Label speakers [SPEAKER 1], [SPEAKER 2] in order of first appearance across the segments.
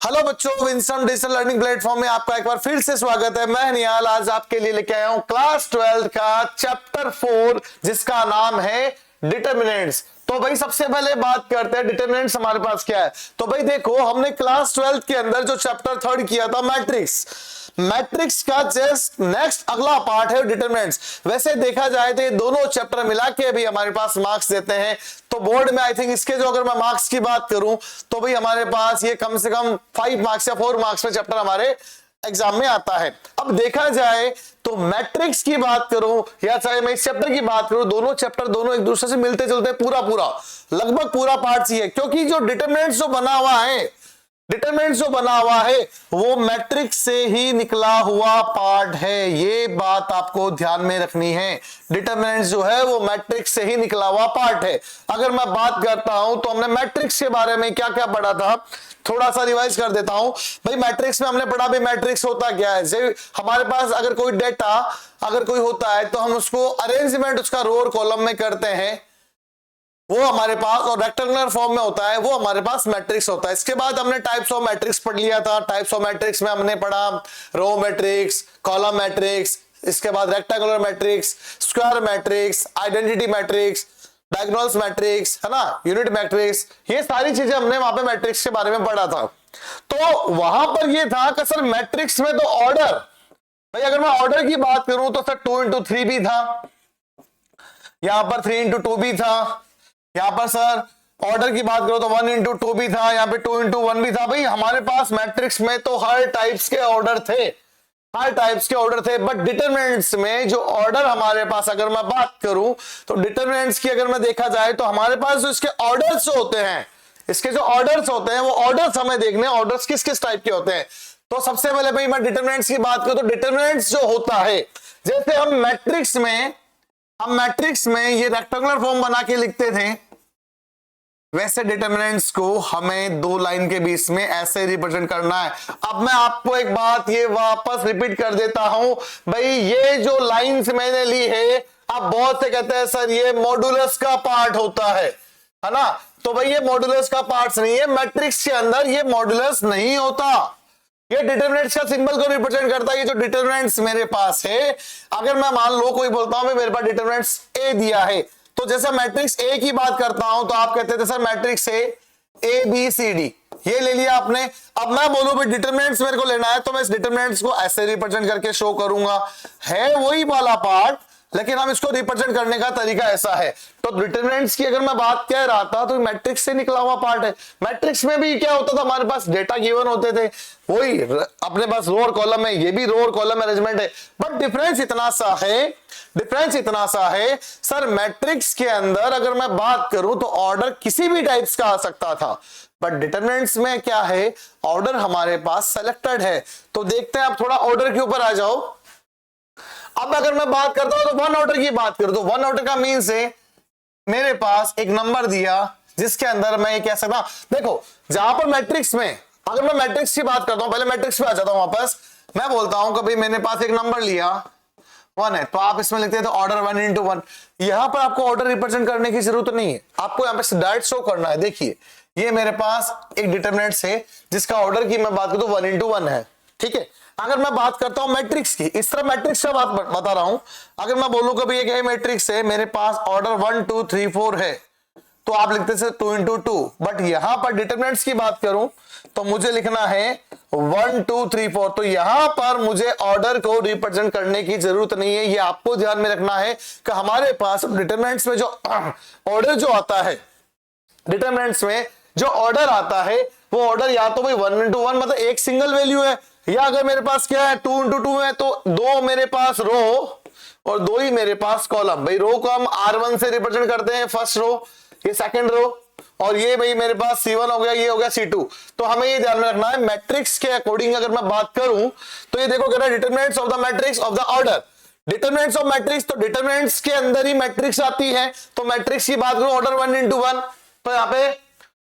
[SPEAKER 1] Hello बच्चों, Vinson digital learning platform में आपका एक बार फिर से स्वागत है। मैं निहाल आज आपके लिए लेके आया हूं क्लास 12 का चैप्टर 4 जिसका नाम है डिटरमिनेंट्स। तो भाई सबसे पहले बात करते हैं डिटरमिनेंट्स हमारे पास क्या है। तो भाई देखो, हमने क्लास 12 के अंदर जो चैप्टर 3 किया था मैट्रिक्स का जस्ट नेक्स्ट अगला पार्ट है डिटरमिनेंट्स। वैसे देखा जाए तो ये दोनों चैप्टर मिला के अभी हमारे पास मार्क्स देते हैं। तो बोर्ड में आई थिंक इसके जो अगर मैं मार्क्स की बात करूं तो भाई हमारे पास ये कम से कम 5 मार्क्स या 4 मार्क्स में चैप्टर हमारे एग्जाम में आता है। अब देखा जाए तो मैट्रिक्स की बात करूं या चाहे मैं इस चैप्टर की बात करूं, दोनों चैप्टर दोनों एक दूसरे से मिलते जुलते पूरा लगभग पूरा पार्ट ही है, क्योंकि जो डिटरमिनेंट्स जो बना हुआ है वो मैट्रिक्स से ही निकला हुआ पार्ट है। ये बात आपको ध्यान में रखनी है। डिटरमिनेंट्स जो है वो मैट्रिक्स से ही निकला हुआ पार्ट है। अगर मैं बात करता हूं तो हमने मैट्रिक्स के बारे में क्या क्या पढ़ा था, थोड़ा सा रिवाइज कर देता हूं। भाई मैट्रिक्स में हमने पढ़ा भी मैट्रिक्स होता क्या है। जैसे हमारे पास अगर कोई डेटा अगर कोई होता है तो हम उसको अरेंजमेंट उसका रो और कॉलम में करते हैं, वो हमारे पास, और रेक्टेंगुलर फॉर्म में होता है, वो हमारे पास मैट्रिक्स होता है। इसके बाद हमने टाइप्स ऑफ मैट्रिक्स पढ़ लिया था। टाइप्स ऑफ मैट्रिक्स में हमने पढ़ा रो मैट्रिक्स, कॉलम मैट्रिक्स, इसके बाद rectangular matrix, square matrix, identity matrix, diagonals matrix, है ना, यूनिट मैट्रिक्स। ये सारी चीजें हमने वहां पे मैट्रिक्स के बारे में पढ़ा था। तो वहां पर ये था कि सर मैट्रिक्स में तो ऑर्डर, भाई अगर मैं ऑर्डर की बात करूं तो सर 2 into 3 भी था, यहां पर 3 into 2 भी था, यहां पर सर ऑर्डर की बात करो तो 1 into 2 भी था, यहां पे 2 into 1 भी था। भाई हमारे पास मैट्रिक्स में तो हर टाइप्स के ऑर्डर थे, बट डिटरमिनेंट्स में जो ऑर्डर हमारे पास, अगर मैं बात करूं तो डिटरमिनेंट्स की अगर मैं देखा जाए तो हमारे पास जो इसके ऑर्डर्स होते हैं, वो ऑर्डर्स हमें देखने, ऑर्डर्स किस किस टाइप के होते हैं। तो सबसे पहले भाई मैं डिटरमिनेंट्स की बात करूं तो डिटरमिनेंट्स जो होता है, जैसे हम मैट्रिक्स में ये रेक्टेंगुलर फॉर्म बना के लिखते थे, वैसे डिटरमिनेंट्स को हमें 2 लाइन के बीच में ऐसे रिप्रेजेंट करना है। अब मैं आपको एक बात ये वापस रिपीट कर देता हूं, भाई ये जो लाइंस मैंने ली है, अब बहुत से कहते हैं सर ये मॉडुलस का पार्ट होता है ना। तो भाई ये मॉडुलस का पार्ट नहीं है, मैट्रिक्स के अंदर ये मॉडुलस नहीं होता, ये डिटरमिनेंट्स का सिंबल को रिप्रेजेंट करता है। ये जो डिटरमिनेंट्स मेरे पास है, अगर मैं मान लो कोई बोलता हूं मेरे पास डिटरमिनेंट्स ए दिया है, तो जैसे मैट्रिक्स ए की बात करता हूं तो आप कहते थे sir matrix a b c d, ये ले लिया आपने। अब मैं बोलूं भाई डिटरमिनेंट्स मेरे को लेना है तो मैं इस डिटरमिनेंट्स को ऐसे रिप्रेजेंट करके शो करूंगा। है वही वाला पार्ट, लेकिन हम इसको रिप्रेजेंट करने का तरीका ऐसा है। तो डिटरमिनेंट्स की अगर मैं बात कह रहा था तो मैट्रिक्स से निकला हुआ पार्ट है। मैट्रिक्स में भी क्या होता था, हमारे पास डेटा गिवन होते थे, वही अपने पास रो और कॉलम है, ये भी रो और कॉलम अरेंजमेंट है। बट डिफरेंस इतना सा है सर, मैट्रिक्स के अंदर अगर मैं बात करूं तो ऑर्डर किसी भी टाइप्स का आ सकता था, बट डिटरमिनेंट्स में क्या है, ऑर्डर हमारे पास सेलेक्टेड है। तो देखते हैं, आप थोड़ा ऑर्डर के ऊपर आ जाओ। अब अगर मैं बात करता हूं तो 1 ऑर्डर की बात करूं तो 1 ऑर्डर का मीन्स है मेरे पास एक नंबर दिया जिसके अंदर मैं ये कह सकता हूं, देखो जहां पर मैट्रिक्स में, अगर मैं मैट्रिक्स की बात करता हूं, पहले मैट्रिक्स पे आ जाता हूं वापस, मैं बोलता हूं कि भाई मेरे पास एक नंबर लिया 1 है, तो आप इसमें लिखते हैं तो ऑर्डर 1 into 1। यहां पर आपको ऑर्डर रिप्रेजेंट करने की जरूरत नहीं है, आपको यहां पे डायरेक्ट शो करना है। देखिए ये मेरे पास एक डिटरमिनेंट्स है जिसका ऑर्डर की मैं बात करूं तो 1 into 1 है, ठीक है। अगर मैं बात करता हूं मैट्रिक्स की, इस तरह मैट्रिक्स का बात बता रहा हूं, अगर मैं बोलूं कि भाई एक मैट्रिक्स है, मेरे पास ऑर्डर 1 2 3 4 है, तो आप लिखते हैं 2 into 2। बट यहां पर डिटरमिनेंट्स की बात करूं तो मुझे लिखना है 1 2 3 4। तो यहां पर मुझे ऑर्डर को रिप्रेजेंट करने की जरूरत नहीं है। ये आपको ध्यान में रखना है कि हमारे पास डिटरमिनेंट्स में जो ऑर्डर जो आता है, डिटरमिनेंट्स में जो ऑर्डर आता है वो ऑर्डर या तो भाई 1 into 1 मतलब एक सिंगल वैल्यू है, या अगर मेरे पास क्या है 2 into 2 है तो 2 मेरे पास रो और 2 ही मेरे पास कॉलम। भाई रो को हम R1 से रिप्रेजेंट करते हैं, फर्स्ट रो, ये सेकंड रो, और ये भाई मेरे पास C1 हो गया, ये हो गया C2। तो हमें ये ध्यान में रखना है मैट्रिक्स के अकॉर्डिंग अगर मैं बात करूं तो ये देखो कह रहा है determinants of the matrix of the order, determinants of matrix, तो डिटरमिनेंट्स के अंदर ही मैट्रिक्स आती है। तो मैट्रिक्स की बात करूं ऑर्डर 1 into 1, तो यहाँ पे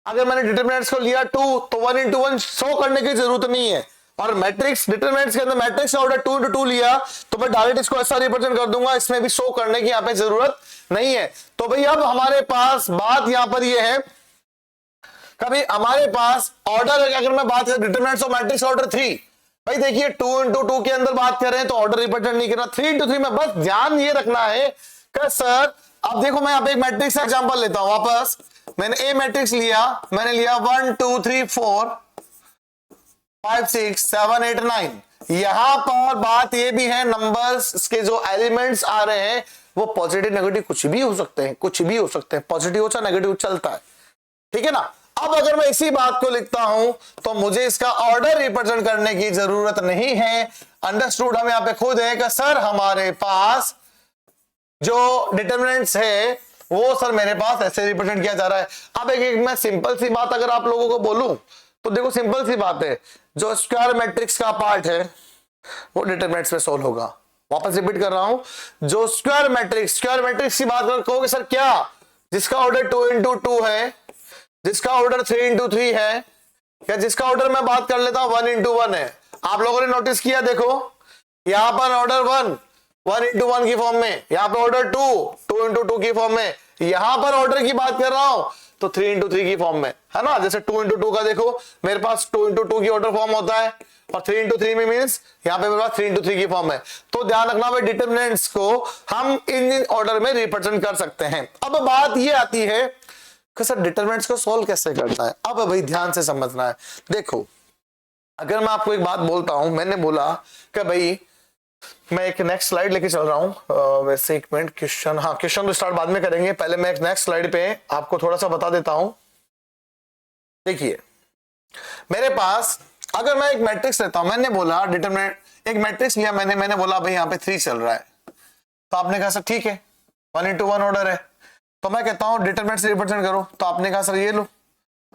[SPEAKER 1] अगर मैंने डिटरमिनेंट्स को लिया 2 तो 1 into 1 शो करने की जरूरत नहीं है। और मैट्रिक्स डिटरमिनेंट्स के अंदर मैट्रिक्स ऑर्डर 2 into 2 लिया तो मैं डायरेक्ट इसको ऐसा रिप्रेजेंट कर दूंगा, इसमें भी शो करने की यहाँ पे जरूरत नहीं है। तो भाई अब हमारे पास बात यहां पर ये है कभी हमारे पास ऑर्डर, अगर मैं बात करूं डिटरमिनेंट्स ऑफ मैट्रिक्स ऑर्डर 3, भाई देखिए 2 into 2 के अंदर बात कर रहे हैं तो ऑर्डर रिप्रेजेंट नहीं करना, 3 into 3 में बस ध्यान ये रखना है कि सर अब देखो मैं यहाँ पे एक मैट्रिक्स का एग्जांपल लेता हूं वापस। मैंने ए मैट्रिक्स लिया, मैंने लिया 1 2 3 4 5 6 7 8 9। यहां पर बात ये भी है नंबर्स के जो एलिमेंट्स आ रहे हैं वो पॉजिटिव नेगेटिव कुछ भी हो सकते हैं, कुछ भी हो सकते हैं, पॉजिटिव हो चाहे नेगेटिव चलता है, ठीक है ना। अब अगर मैं इसी बात को लिखता हूं तो मुझे इसका ऑर्डर रिप्रेजेंट करने की जरूरत नहीं है। अंडरस्टूड हम यहां पे खुद है कि सर हमारे पास जो डिटरमिनेंट्स है वो सर मेरे पास ऐसे रिप्रेजेंट किया जा रहा है। अब एक मैं सिंपल सी बात अगर आप लोगों को बोलूं तो देखो सिंपल सी बात है, जो स्क्वायर मैट्रिक्स का पार्ट है वो डिटरमिनेंट्स में सोल्व होगा। वापस रिपीट कर रहा हूं, जो स्क्वायर मैट्रिक्स की बात करोगे सर क्या, जिसका ऑर्डर 2 into 2 है, जिसका ऑर्डर 3 into 3 है, या जिसका ऑर्डर मैं बात कर लेता हूं 1 into 1 है। आप लोगों ने नोटिस किया, देखो यहां पर ऑर्डर 1 into 1 की फॉर्म में, यहां पर ऑर्डर 2 into 2 की फॉर्म में, यहां पर ऑर्डर की बात कर रहा हूं तो 3 into 3 की फॉर्म में, है ना। जैसे 2 into 2 का देखो मेरे पास 2 into 2 की ऑर्डर फॉर्म होता है और 3 into 3 में मींस यहां पे मेरे पास 3 into 3 की फॉर्म है। तो ध्यान रखना भाई डिटरमिनेंट्स को हम इन ऑर्डर में रिप्रेजेंट कर सकते हैं। अब बात ये आती है कि सर डिटरमिनेंट्स को सोल्व कैसे करना है। अब भाई ध्यान से समझना है। देखो अगर मैं आपको एक बात बोलता हूं, मैंने बोला कि भाई मैं एक नेक्स्ट स्लाइड लेके चल रहा हूं, वैसे एक मिनट क्वेश्चन, हाँ क्वेश्चन तो स्टार्ट बाद में करेंगे, पहले मैं एक नेक्स्ट स्लाइड पे आपको थोड़ा सा बता देता हूं। देखिए मेरे पास अगर मैं एक मैट्रिक्स लेता हूं, मैंने बोला डिटरमिनेंट एक मैट्रिक्स लिया मैंने बोला भाई यहाँ पे 3 चल रहा है, तो आपने कहा सर ठीक है 1 into 1 ऑर्डर है, तो मैं कहता हूं डिटरमिनेंट्स रिप्रेजेंट करो, तो आपने कहा सर ये लो,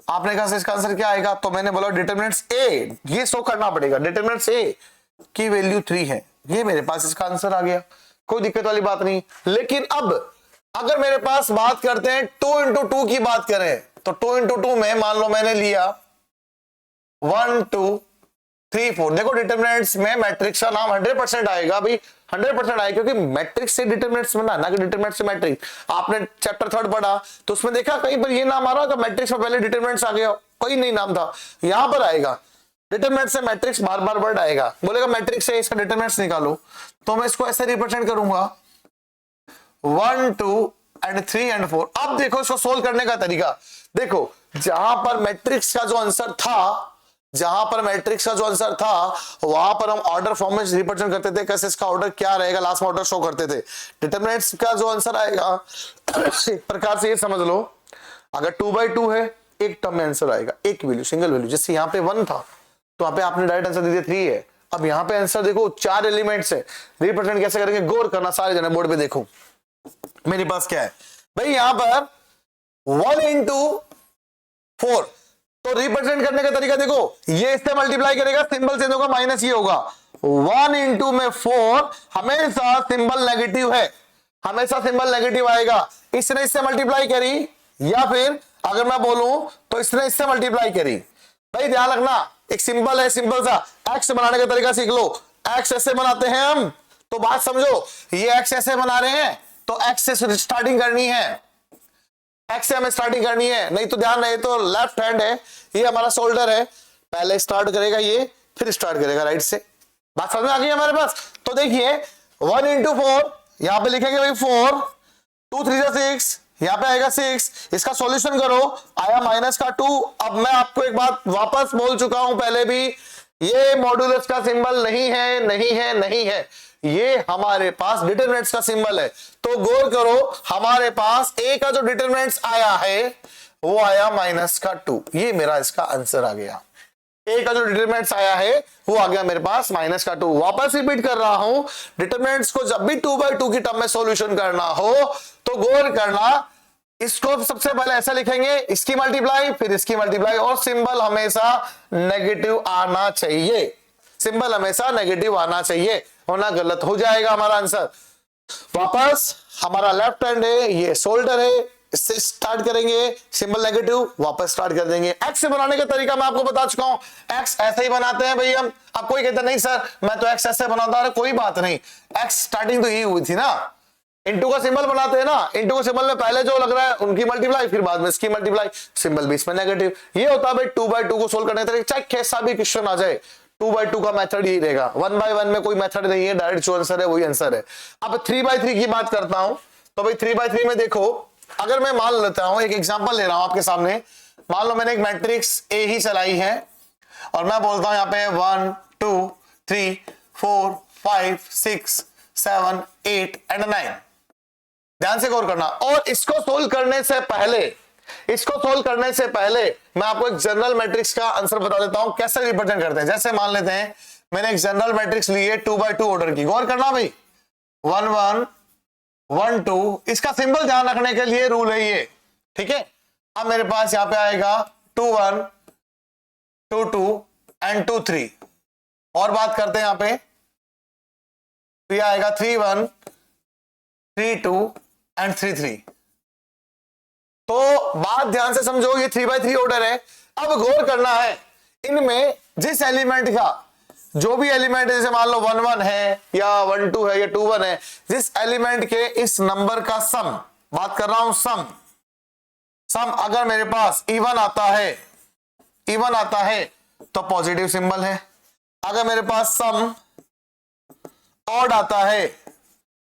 [SPEAKER 1] आपने कहा सर इसका आंसर क्या आएगा, तो मैंने बोला डिटरमिनेंट्स ए, ये शो करना पड़ेगा डिटरमिनेंट्स ए की वैल्यू 3 है, ये मेरे पास इसका आंसर आ गया, कोई दिक्कत वाली बात नहीं। लेकिन अब अगर मेरे पास बात करते हैं 2 into 2 की बात करें, तो 2 into 2 में मान लो मैंने लिया 1 2 3 4, देखो डिटरमिनेंट्स में मैट्रिक्स का नाम 100% आएगा भाई, 100% आएगा, क्योंकि मैट्रिक्स से डिटरमिनेंट्स बना ना कि डिटरमिनेंट्स से मैट्रिक्स। आपने चैप्टर 3 पढ़ा तो उसमें देखा कहीं पर ये नाम आ रहा था मैट्रिक्स में पहले डिटरमिनेंट्स आ गया, कोई नहीं नाम था, यहां पर आएगा डिटरमिनेंट से मैट्रिक्स बार बार वर्ड आएगा, बोलेगा मैट्रिक्स से इसका डिटरमिनेंट्स निकालो, तो मैं इसको ऐसे रिप्रेजेंट करूंगा 1 2 and 3 and 4। अब देखो इसको सोल्व करने का तरीका, देखो जहां पर मैट्रिक्स का जो आंसर था, वहां पर हम ऑर्डर फॉर्म में रिप्रेजेंट करते थे, कैसे इसका ऑर्डर क्या रहेगा, लास्ट में ऑर्डर शो करते थे। डिटरमिनेंट्स का जो आंसर आएगा एक प्रकार से ये समझ लो, अगर 2/2 है एक टर्म में आंसर आएगा, एक वैल्यू सिंगल वैल्यू, जैसे यहाँ पे 1 था तो यहाँ पे आपने डायरेक्ट आंसर दे दिया 3 है। अब यहाँ पे आंसर देखो 4 एलिमेंट्स है, रिप्रेजेंट कैसे करेंगे गौर करना, सारे जने बोर्ड पे देखो मेरे पास क्या है भाई, यहाँ पर 1 into 4, तो रिप्रेजेंट करने का तरीका देखो, ये इससे मल्टीप्लाई करेगा, सिंबल चेंज होगा, माइनस ये होगा, 1 into में 4 हमेशा सिंबल नेगेटिव है, हमेशा सिंबल नेगेटिव आएगा। इसने इससे मल्टीप्लाई करी या फिर अगर मैं बोलूं तो इसने इससे मल्टीप्लाई करी, भाई ध्यान रखना एक सिंबल है, सिंपल सा एक्स बनाने का तरीका सीख लो, एक्स ऐसे बनाते हैं हम, तो बात समझो, ये एक्स ऐसे बना रहे हैं तो एक्स से स्टार्टिंग करनी है, एक्स से हमें स्टार्टिंग करनी है, नहीं तो ध्यान रहे तो लेफ्ट हैंड है, ये हमारा शोल्डर है, पहले स्टार्ट करेगा ये फिर स्टार्ट करेगा राइट से, बात समझ में आ गई हमारे पास। तो देखिए 1 into 4 यहां पे लिखेंगे भाई 4, 2 3 6, यहां पे आएगा 6, इसका सॉल्यूशन करो, आया -2। अब मैं आपको एक बात वापस बोल चुका हूं पहले भी, ये मॉड्यूलस का सिंबल नहीं है, ये हमारे पास डिटरमिनेंट्स का सिंबल है। तो गौर करो हमारे पास ए का जो डिटरमिनेंट्स आया है वो आया -2, ये मेरा इसका आंसर आ गया। ए का जो डिटरमिनेंट्स आया है वो आ गया मेरे पास -2। वापस रिपीट कर रहा हूं, डिटरमिनेंट्स को जब भी 2/2 की टर्म में सॉल्यूशन करना हो तो गौर करना, इसको सबसे पहले ऐसा लिखेंगे, इसकी मल्टीप्लाई फिर इसकी मल्टीप्लाई, और सिंबल हमेशा नेगेटिव आना चाहिए, सिंबल हमेशा नेगेटिव आना चाहिए, वरना गलत हो जाएगा हमारा आंसर। वापस हमारा लेफ्ट हैंड है, ये शोल्डर है, इससे स्टार्ट करेंगे, सिंबल नेगेटिव, वापस स्टार्ट कर देंगे। एक्स से बनाने का तरीका मैं आपको बता चुका हूं, एक्स ऐसे ही बनाते हैं भाई हम। अब कोई कहता नहीं सर मैं तो एक्स ऐसे बनाता, अरे कोई बात नहीं, एक्स स्टार्टिंग तो यही हुई थी ना, इंटू का सिंबल बनाते हैं ना, इंटू का सिंबल में पहले जो लग रहा है उनकी मल्टीप्लाई, फिर बाद में इसकी मल्टीप्लाई, सिंबल भी इसमें नेगेटिव। ये होता है भाई 2/2 को सोल्व करने का तरीका, चाहे कैसा भी क्वेश्चन आ जाए 2/2 का मेथड ही रहेगा। 1/1 में कोई मेथड नहीं है, डायरेक्ट जो आंसर है वही आंसर है। अब 3/3 की बात करता हूं, तो भाई 3/3 में देखो, अगर मैं मान लेता हूं, एक एग्जांपल ले रहा हूं आपके सामने, मान लो मैंने एक मैट्रिक्स ए ही चलाई है और मैं बोलता हूं यहां पे 1 2 3 4 5 6 7 8 एंड 9। ध्यान से गौर करना। और इसको सोल्व करने से पहले मैं आपको एक जनरल मैट्रिक्स का आंसर बता देता हूं कैसे रिप्रेजेंट करते हैं। जैसे मान लेते हैं मैंने एक जनरल मैट्रिक्स ली है 2/2 ऑर्डर की, गौर करना भाई, 1 1 1 2, इसका सिंबल ध्यान रखने के लिए रूल है ये, ठीक है। अब मेरे पास यहां पे आएगा 2 1 2 2 एंड 2 3, और बात करते हैं यहां पे, तो ये आएगा 3 1 3 2 एंड 3 3। तो बात ध्यान से समझो, ये 3/3 ऑर्डर है। अब गौर करना है इनमें जिस एलिमेंट का, जो भी एलिमेंट जैसे मान लो 1 1 है या 1 2 है या 2 1 है, जिस एलिमेंट के इस नंबर का सम, बात कर रहा हूं सम अगर मेरे पास इवन आता है तो पॉजिटिव सिंबल है, अगर मेरे पास सम ऑड आता है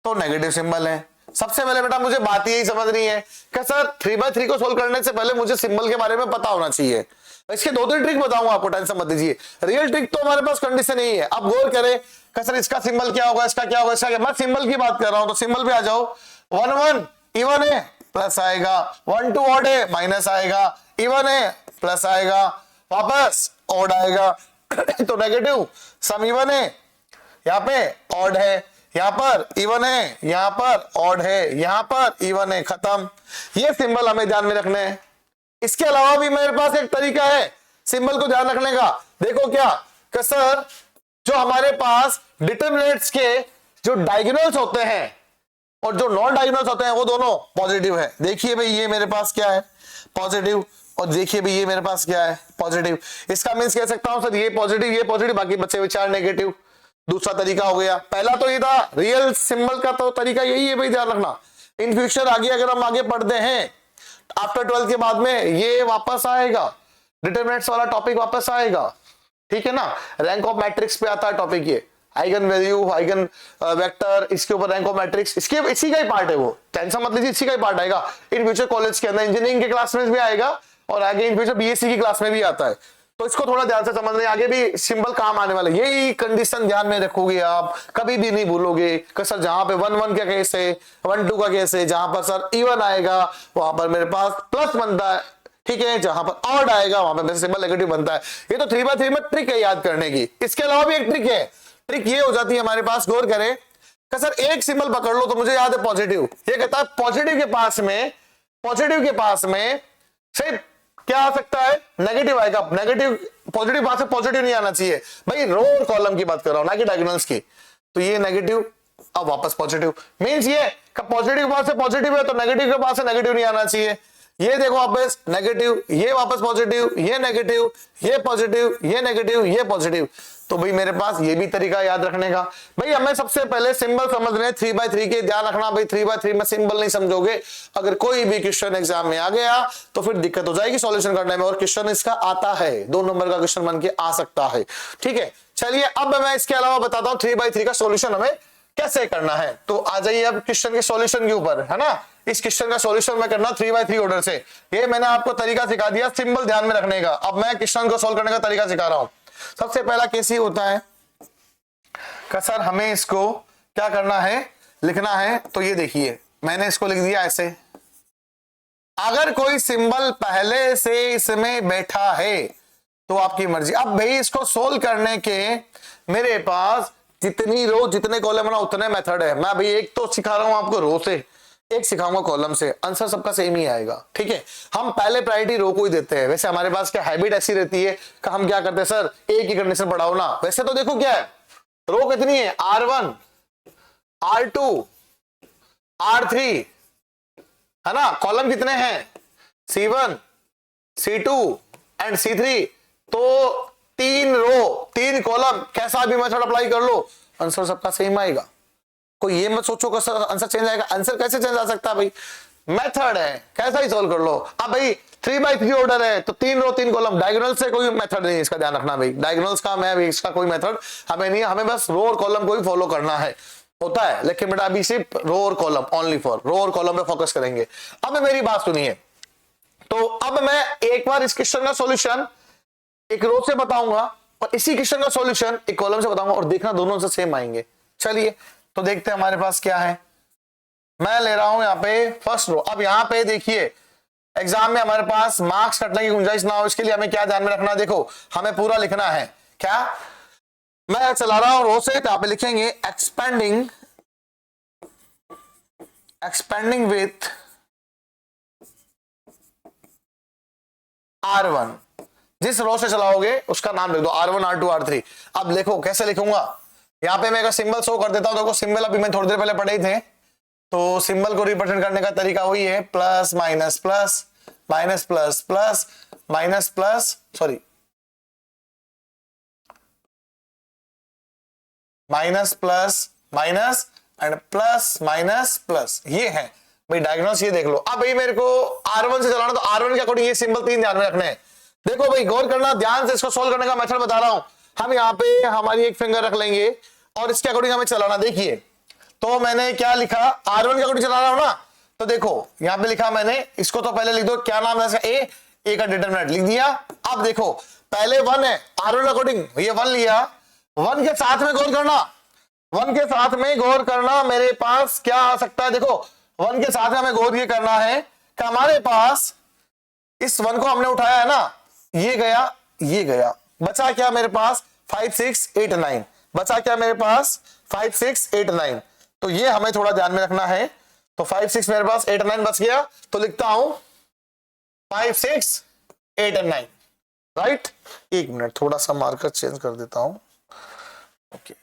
[SPEAKER 1] तो नेगेटिव सिंबल है। सबसे पहले बेटा मुझे बात यही समझनी है कि सर 3/3 को सोल्व करने से पहले मुझे सिंबल के बारे में पता होना चाहिए। इसके 2-3 ट्रिक बताऊंगा आपको, टेंशन मत दीजिए। रियल ट्रिक तो हमारे पास कंडीशन यही है। अब गौर करें कि सर इसका सिंबल क्या होगा, इसका क्या होगा, इसका क्या, मैं सिंबल की बात कर रहा हूं तो सिंबल पे आ जाओ। 1 1 इवन है प्लस आएगा, 1 2 ऑड है माइनस आएगा, इवन है प्लस आएगा, वापस ऑड आएगा तो नेगेटिव, सम इवन है, यहां पे ऑड है, यहां पर इवन है, यहां पर ऑड है, यहां पर इवन है, खत्म। ये सिंबल हमें ध्यान में रखने हैं। इसके अलावा भी मेरे पास एक तरीका है सिंबल को ध्यान रखने का। देखो क्या कि सर जो हमारे पास डिटरमिनेंट्स के जो डायगोनल्स होते हैं और जो नॉन डायगोनल्स होते हैं वो दोनों पॉजिटिव है। देखिए भाई ये मेरे पास क्या है, पॉजिटिव, और देखिए भाई ये मेरे पास क्या है, पॉजिटिव। इसका मींस कह सकता हूं सर ये पॉजिटिव, बाकी बचे हुए 4 नेगेटिव। दूसरा तरीका हो गया, पहला तो ये था रियल सिंबल का, तो तरीका यही है भाई, ध्यान रखना। इन फ्यूचर आगे अगर हम आगे पढ़ते हैं आफ्टर 12 के बाद में ये वापस आएगा, डिटरमिनेंट्स वाला टॉपिक वापस आएगा, ठीक है ना। रैंक ऑफ मैट्रिक्स पे आता है टॉपिक ये, आइगन वैल्यू, आइगन वेक्टर, इसके ऊपर रैंक ऑफ मैट्रिक्स, इसके इसी का ही पार्ट है वो, टेंशन मत लीजिए, इसी का ही पार्ट आएगा इन फ्यूचर कॉलेज के अंदर, इंजीनियरिंग के क्लास में भी आएगा और आगे इन फ्यूचर बीएससी की क्लास में भी आता है। तो इसको थोड़ा ध्यान से समझ रहे, आगे भी सिंबल काम आने वाले, यही कंडीशन ध्यान में रखोगे आप, कभी भी नहीं भूलोगे कि सर जहां पे 1 1 का केस है, 1 2 का केस है, जहां पर सर इवन आएगा वहां पर मेरे पास प्लस बनता है, ठीक है, जहां पर ऑड आएगा वहां पर मेरे सिंबल नेगेटिव बनता है। ये तो 3/3 में ट्रिक है याद करने की। इसके अलावा भी एक ट्रिक है, ट्रिक ये हो जाती है हमारे पास, गौर करें कि सर एक सिंबल पकड़ लो, तो मुझे याद है पॉजिटिव, ये कहता है पॉजिटिव के पास में सिर्फ क्या आ सकता है, नेगेटिव आएगा, नेगेटिव, पॉजिटिव पास से पॉजिटिव नहीं आना चाहिए भाई, रो और कॉलम की बात कर रहा हूं ना कि डायगोनल्स की। तो ये नेगेटिव, अब वापस पॉजिटिव, मींस ये पॉजिटिव के पास से पॉजिटिव है तो नेगेटिव के पास से नेगेटिव नहीं आना चाहिए। ये देखो वापस नेगेटिव, ये वापस पॉजिटिव, ये नेगेटिव, ये पॉजिटिव, ये नेगेटिव, ये पॉजिटिव। तो भाई मेरे पास ये भी तरीका याद रखने का। भाई हमें सबसे पहले सिंबल समझने 3/3 के, ध्यान रखना भाई 3/3 में सिंबल नहीं समझोगे, अगर कोई भी क्वेश्चन एग्जाम में आ गया तो फिर दिक्कत हो जाएगी सॉल्यूशन करने में, और क्वेश्चन इसका आता है, 2 नंबर का क्वेश्चन बन के आ सकता है, ठीक है। चलिए अब मैं इसके अलावा बताता हूं 3/3 का सॉल्यूशन हमें कैसे करना है। तो आ जाइए अब क्वेश्चन के सॉल्यूशन के ऊपर, है ना। इस क्वेश्चन का सॉल्यूशन मैं करना 3/3 ऑर्डर से। ये मैंने आपको तरीका सिखा दिया सिंबल ध्यान में रखने का, अब मैं क्वेश्चन को सॉल्व करने का तरीका सिखा रहा हूं। सबसे पहला केस ही होता है कि सर हमें इसको क्या करना है, लिखना है। तो ये देखिए मैंने इसको लिख दिया ऐसे, अगर कोई सिंबल पहले से इसमें बैठा है तो आपकी मर्जी। अब भाई इसको सोल्व करने के मेरे पास जितनी रो जितने कॉलम ना उतने मेथड है। मैं भाई एक तो सिखा रहा हूं आपको रो से, एक सिखाऊंगा कॉलम से, आंसर सबका सेम ही आएगा, ठीक है। हम पहले प्रायोरिटी रो को ही देते हैं। वैसे हमारे पास क्या हैबिट ऐसी रहती है कि हम क्या करते हैं, सर एक ही कंडीशन पढ़ाओ ना। वैसे तो देखो क्या है, रो कितनी है, R1 R2 R3, है ना। कॉलम कितने हैं, C1 C2 एंड C3। तो 3 रो 3 कॉलम, कैसा भी मेथड अप्लाई कर लो आंसर सबका सेम आएगा। कोई ये मत सोचो कि आंसर चेंज आएगा, आंसर कैसे चेंज आ सकता है भाई, मेथड है, कैसा ही सोल्व कर लो। अब भाई 3x3 ऑर्डर है तो 3 रो 3 कॉलम, डायगोनल से कोई मेथड नहीं, इसका ध्यान रखना भाई, डायगोनल्स का मैं इसका कोई मेथड हमें नहीं है, हमें बस रो और कॉलम को ही फॉलो करना है, होता है। लेकिन बेटा अभी सिर्फ रो और कॉलम, ओनली फॉर रो और कॉलम पे फोकस करेंगे। अब मेरी बात सुनिए, तो अब मैं एक बार इस क्वेश्चन का सॉल्यूशन एक रो से बताऊंगा और इसी क्वेश्चन का सॉल्यूशन एक कॉलम से बताऊंगा, और देखना दोनों से सेम आएंगे। चलिए तो देखते हैं हमारे पास क्या है। मैं ले रहा हूं यहाँ पे फर्स्ट रो। अब यहाँ पे देखिए एग्जाम में हमारे पास मार्क्स कटने की गुंजाइश ना हो, इसके लिए हमें क्या ध्यान में रखना, देखो हमें पूरा लिखना है। क्या मैं चला रहा हूं रो से, तो यहाँ पे लिखेंगे एक्सपेंडिंग विथ R1। जिस रो से चलाओगे उसका नाम लिख दो R1 R2 R3। अब देखो कैसे लिखूंगा, यहाँ पे मैं एक सिंबल शो कर देता हूं। देखो सिंबल अभी मैं थोड़ी देर पहले पढ़े थे, तो सिंबल को रिप्रेजेंट करने का तरीका वही है, plus minus plus minus plus plus minus plus, sorry minus plus minus and plus minus plus, ये है भाई डायगोनल्स। ये देख लो। अब भाई मेरे को R1 से चलाना, तो R1 के अकॉर्डिंग ये सिंबल 3 ध्यान में रखने हैं। देखो भाई गौर करना ध्यान से, इसको सोल्व करने का मेथड बता रहा हूं। हम यहाँ पे हमारी एक फिंगर रख लेंगे और इसके अकॉर्डिंग हमें चलाना। देखिए तो मैंने क्या लिखा, R1 के अकॉर्डिंग चला रहा हूं ना, तो देखो यहाँ पे लिखा मैंने, इसको तो पहले लिख दो, क्या नाम है इसका, ए का डिटरमिनेंट लिख दिया। अब देखो पहले 1 है, R1 अकॉर्डिंग ये 1 लिया, 1 के साथ में गौर करना, 1 के साथ में गौर करना मेरे पास क्या आ सकता है। देखो 1 के साथ में हमें गौर ये करना है कि हमारे पास इस 1 को हमने उठाया है ना, ये गया, बचा क्या मेरे पास 5 6 8 9, बचा क्या मेरे पास 5 6 8 9, तो ये हमें थोड़ा ध्यान में रखना है। तो 5 6 मेरे पास 8 9 बच गया, तो लिखता हूं 5 6 8 9, राइट। एक मिनट थोड़ा सा मार्कर चेंज कर देता हूं, ओके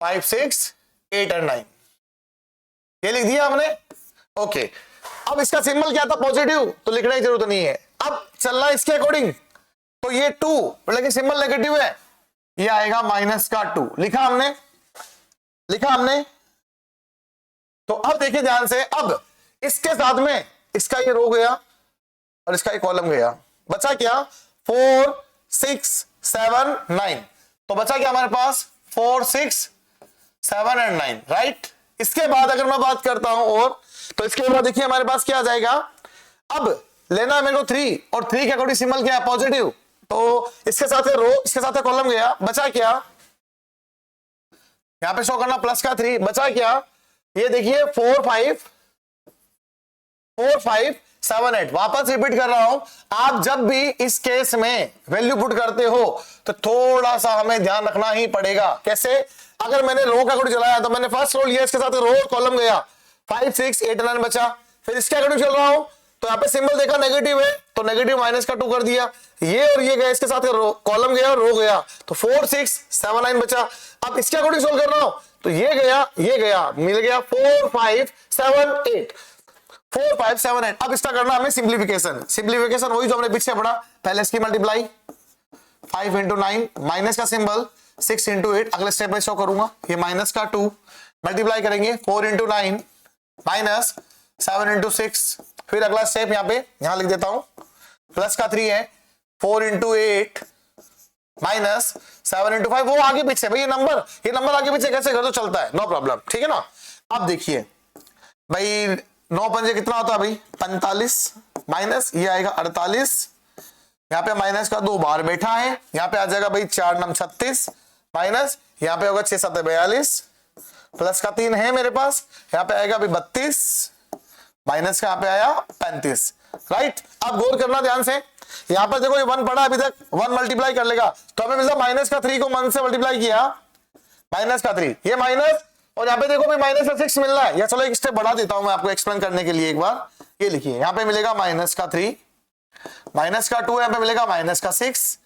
[SPEAKER 1] 5 6 8 और 9 ये लिख दिया हमने, ओके। अब इसका सिंबल क्या था, पॉजिटिव, तो लिखने की जरूरत नहीं है। अब चलना इसके अकॉर्डिंग, तो ये 2 लेकिन सिंबल नेगेटिव है, ये आएगा माइनस का 2, लिखा हमने। तो अब देखिए ध्यान से, अब इसके साथ में इसका ये रो गया और इसका ये कॉलम गया, बचा क्या 4 6 7 9, तो बचा क्या हमारे पास 4 6 7 एंड 9, राइट। इसके बाद अगर मैं बात करता हूं और, तो इसके बाद देखिए हमारे पास क्या आ जाएगा, अब लेना है मेरे को 3, और 3 के अकॉर्डिंग सिंबल क्या है, पॉजिटिव, तो इसके साथ रो, इसके साथ कॉलम गया, बचा क्या, यहां पे शो करना प्लस का 3, बचा क्या, ये देखिए 4 5 7 8। वापस रिपीट कर रहा हूं, आप जब भी इस केस में वैल्यू पुट करते हो तो थोड़ा सा हमें ध्यान रखना ही पड़ेगा। कैसे, अगर मैंने रो का अकॉर्डिंग चलाया तो मैंने फर्स्ट रो लिया, इसके साथ रो और कॉलम गया, 5 6 8 9 बचा, फिर इसके अकॉर्डिंग चल रहा हूं तो यहाँ पे सिंबल देखा नेगेटिव है, तो नेगेटिव माइनस का 2 कर दिया, ये और ये गया, इसके साथ कॉलम गया और रो गया, तो 4 6 7 9 बचा। अब इसके अकॉर्डिंग सोल्व कर रहा हूं तो ये गया मिल गया 4 5 7 8, 4 5 7 8। अब इसका करना हमें सिंप्लीफिकेशन वही जो हमने पीछे पढ़ा, पहले इसकी मल्टीप्लाई 5 into 9, माइनस का सिंबल 6 into 8, अगले स्टेप में शो करूंगा, ये माइनस का 2 मल्टीप्लाई करेंगे 4 into 9 माइनस 7 into 6, फिर अगला स्टेप यहां लिख देता हूं, प्लस का 3 है 4 into 8 माइनस 7 into 5, वो आगे पीछे भाई, ये नंबर आगे पीछे कैसे कर दो चलता है, नो प्रॉब्लम, ठीक है ना। अब देखिए भाई 9 पंजे कितना होता है भाई 45, माइनस ये आएगा 48, यहाँ पे माइनस का 2 बार बैठा है, यहाँ पे आ जाएगा भाई 4 9 36, माइनस यहाँ पे होगा 6 7 42, प्लस का 3 है मेरे पास, यहाँ पे आएगा भाई 32, माइनस का यहाँ पे आया 35, राइट। अब गौर करना ध्यान से, यहाँ पर देखो ये 1 पड़ा अभी तक, 1 मल्टीप्लाई कर लेगा तो हमें मिलता माइनस का 3 को 1 से मल्टीप्लाई किया, माइनस का 3 ये माइनस, और यहाँ पे देखो भाई माइनस का 6 मिल रहा है, या चलो एक स्टेप बढ़ा देता हूं मैं आपको एक्सप्लेन करने के लिए एक बार, ये लिखिए यहाँ पे मिलेगा माइनस का 3, माइनस का 2 यहाँ पे मिलेगा माइनस का 6,